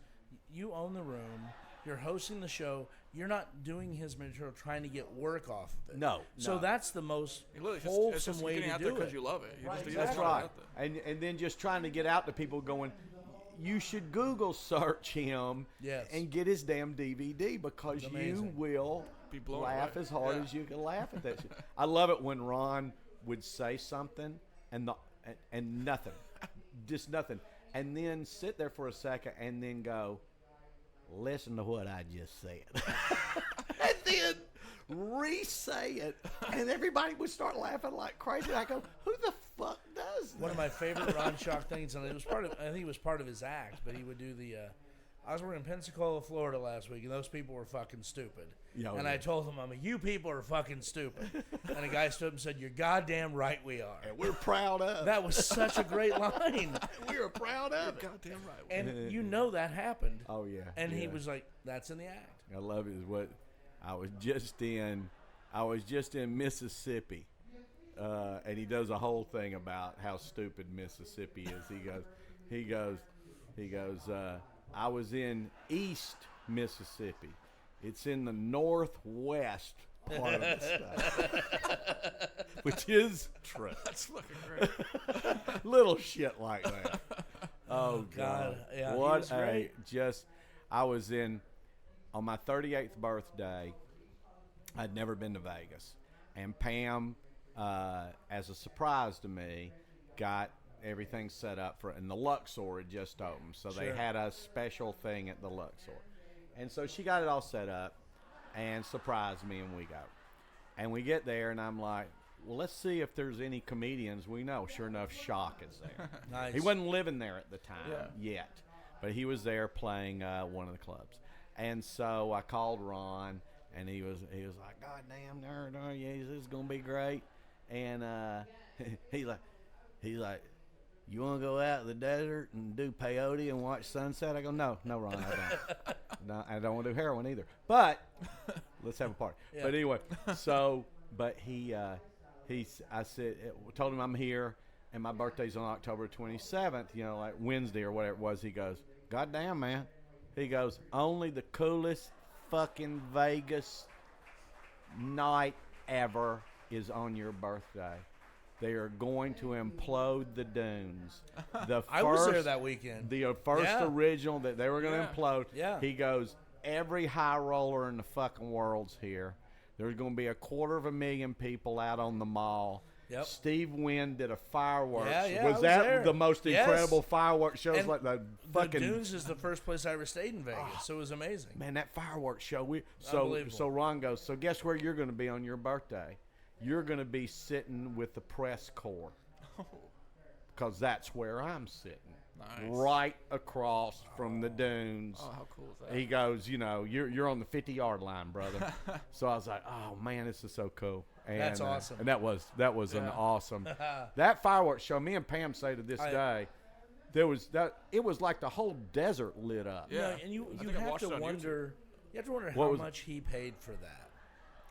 you own the room. You're hosting the show. You're not doing his material trying to get work off of it. No. So that's the most It's wholesome just way getting to out do there it. because you love it. That's right. And then just trying to get out to people going, you should Google search him and get his damn DVD because you will be blown laugh away. as hard as you can laugh at that shit. I love it when Ron would say something and nothing, just nothing, and then sit there for a second and then go, listen to what I just said. And then re-say it, and everybody would start laughing like crazy. I go, who the fuck does that? One of my favorite Ron Schock things, and it was I think it was part of his act, but he would do the, I was working in Pensacola, Florida last week, and those people were fucking stupid. I told them, you people are fucking stupid. And a guy stood up and said, you're goddamn right we are. And we're proud of. That was such a great line. We were proud of it. Goddamn right. And you know that happened. Oh, yeah. And he was like, that's in the act. I love it. Is what I was just in Mississippi, and he does a whole thing about how stupid Mississippi is. He goes. I was in East Mississippi. It's in the northwest part of the state, which is true. That's fucking great. Little shit like that. Oh God! Yeah, What a just! I was in on my 38th birthday. I'd never been to Vegas, and Pam, as a surprise to me, got everything set up for, and the Luxor had just opened, so they had a special thing at the Luxor, and so she got it all set up and surprised me, and we go, and we get there, and I'm like, well, let's see if there's any comedians we know. Sure enough, Schock is there. Nice. He wasn't living there at the time yet, but he was there playing one of the clubs. And so I called Ron, and he was like, God damn, this is gonna be great. And he's like, you want to go out in the desert and do peyote and watch sunset? I go, no, Ron, I don't. No, I don't want to do heroin either. But let's have a party. Yeah. But anyway, but I told him I'm here, and my birthday's on October 27th. Like Wednesday or whatever it was. He goes, God damn, man. He goes, only the coolest fucking Vegas night ever is on your birthday. They are going to implode the dunes. I was there that weekend. The first original that they were going to implode. Yeah. He goes, every high roller in the fucking world's here. There's going to be 250,000 people out on the mall. Yep. Steve Wynn did a fireworks. Yeah, was that there. the most incredible fireworks shows? And like the fucking Dunes is the first place I ever stayed in Vegas, so it was amazing. Man, that fireworks show. Unbelievable. So Ron goes, so guess where you're going to be on your birthday? You're going to be sitting with the press corps. Because that's where I'm sitting. Nice. Right across from the dunes. Oh, how cool is that? He goes, you're on the 50-yard line, brother. So I was like, oh, man, this is so cool. And, That's awesome. And that was an awesome. That fireworks show, me and Pam say to this day, it was like the whole desert lit up. Yeah. And you I think I have watched it to on wonder. You have to wonder What how was- much he paid for that.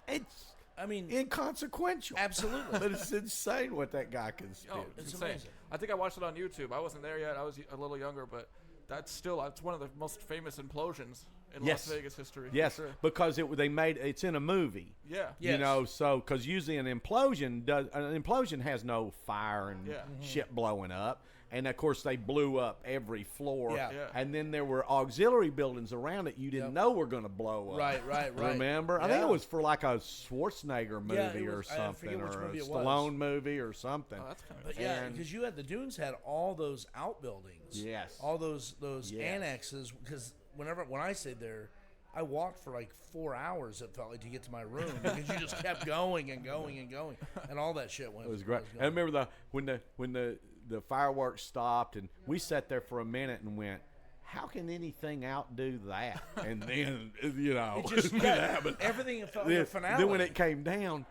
It's I mean, inconsequential. absolutely. But it's insane what that guy can spend. Oh, It's insane. amazing. I think I watched it on YouTube. I wasn't there yet. I was a little younger, but that's one of the most famous implosions in Yes. Las Vegas history. for Yes, sure. because it's in a movie. Yeah. Yes. So because usually an implosion has no fire and shit blowing up, and of course they blew up every floor. Yeah. Yeah. And then there were auxiliary buildings around it you didn't know were going to blow up. Right. Remember? I think it was for like a Schwarzenegger movie Yeah, it or was- I something, forget which or a movie it was. Stallone movie or something. Oh, that's kind of But yeah, And- because the Dunes had all those outbuildings. Yes. All those Yes. annexes. Because when I stayed there, I walked for like 4 hours. It felt like to get to my room because you just kept going and going and going, and all that shit went. It was great. I remember when the fireworks stopped, and we sat there for a minute and went, how can anything outdo that? And then, It just it happened. everything felt like a finale. Then when it came down,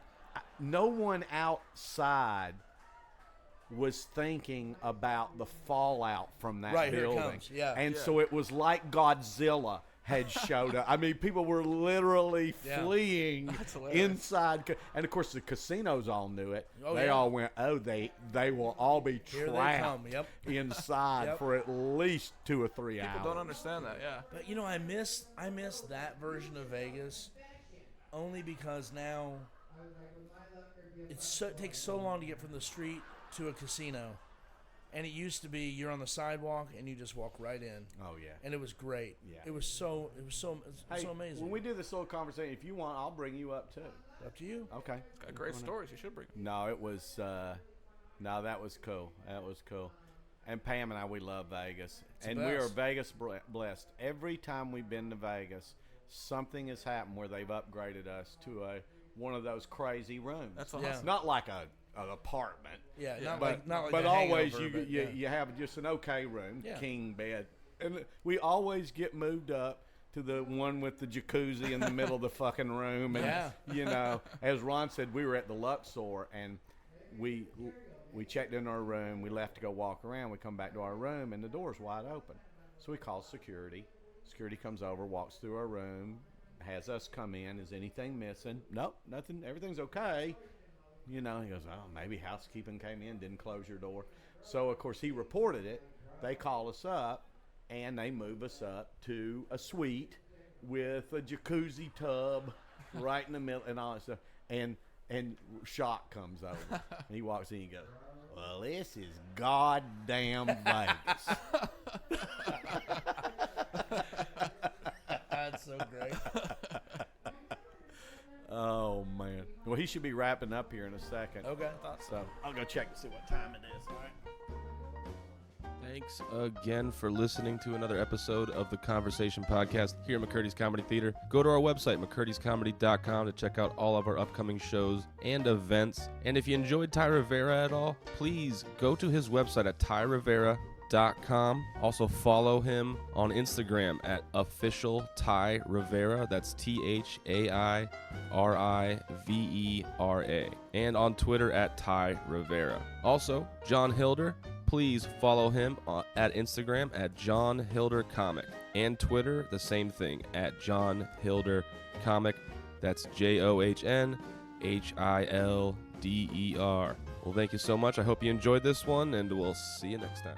no one outside was thinking about the fallout from that Right, here it building. comes. Yeah. And Yeah. so it was like Godzilla had showed up. I mean, people were literally Yeah. fleeing That's hilarious. inside. And, of course, the casinos all knew it. Oh, They yeah. all went, they will all be Here they trapped come, yep. inside Yep. for at least 2 or 3 hours. People don't understand that. Yeah. But I miss that version of Vegas, only because now it takes so long to get from the street to a casino, and it used to be you're on the sidewalk and you just walk right in, Oh, yeah. and it was great. Yeah. It was so Hey, amazing. when we do this little conversation, if you want, I'll bring you up, too. Up to you. Okay. Got great stories. You should bring. No, it was. No, that was cool. That was cool. And Pam and I, we love Vegas, and the we are best. Vegas blessed. Every time we've been to Vegas, something has happened where they've upgraded us to one of those crazy rooms. That's Yeah. awesome. It's not like an apartment. Yeah, Yeah. not like but a always hangover, but you yeah. you have just an okay room, Yeah. king bed, and we always get moved up to the one with the jacuzzi in the middle of the fucking room. And, Yeah. as Ron said, we were at the Luxor, and we checked in our room. We left to go walk around. We come back to our room, and the door's wide open. So we call security. Security comes over, walks through our room, has us come in. Is anything missing? Nope, nothing. Everything's okay. He goes, oh, maybe housekeeping came in, didn't close your door. So, of course, he reported it. They call us up, and they move us up to a suite with a jacuzzi tub right in the middle and all that stuff. And Shock comes over. And he walks in and he goes, well, this is goddamn Vegas. That's so great. Oh, man. Well, he should be wrapping up here in a second. Okay. So I'll go check to see what time it is. All right. Thanks again for listening to another episode of the Conversation Podcast here at Mccurdy's Comedy Theater. Go to our website, mccurdyscomedy.com, to check out all of our upcoming shows and events. And if you enjoyed Ty Rivera at all, please go to his website at tyrivera.com TyRivera.com. Also follow him on Instagram at official Ty Rivera. That's ThaiRivera. And on Twitter at Ty Rivera. Also, John Hilder. Please follow him at Instagram at John Hilder Comic. And Twitter, the same thing, at John Hilder Comic. That's JohnHilder. Well, thank you so much. I hope you enjoyed this one, and we'll see you next time.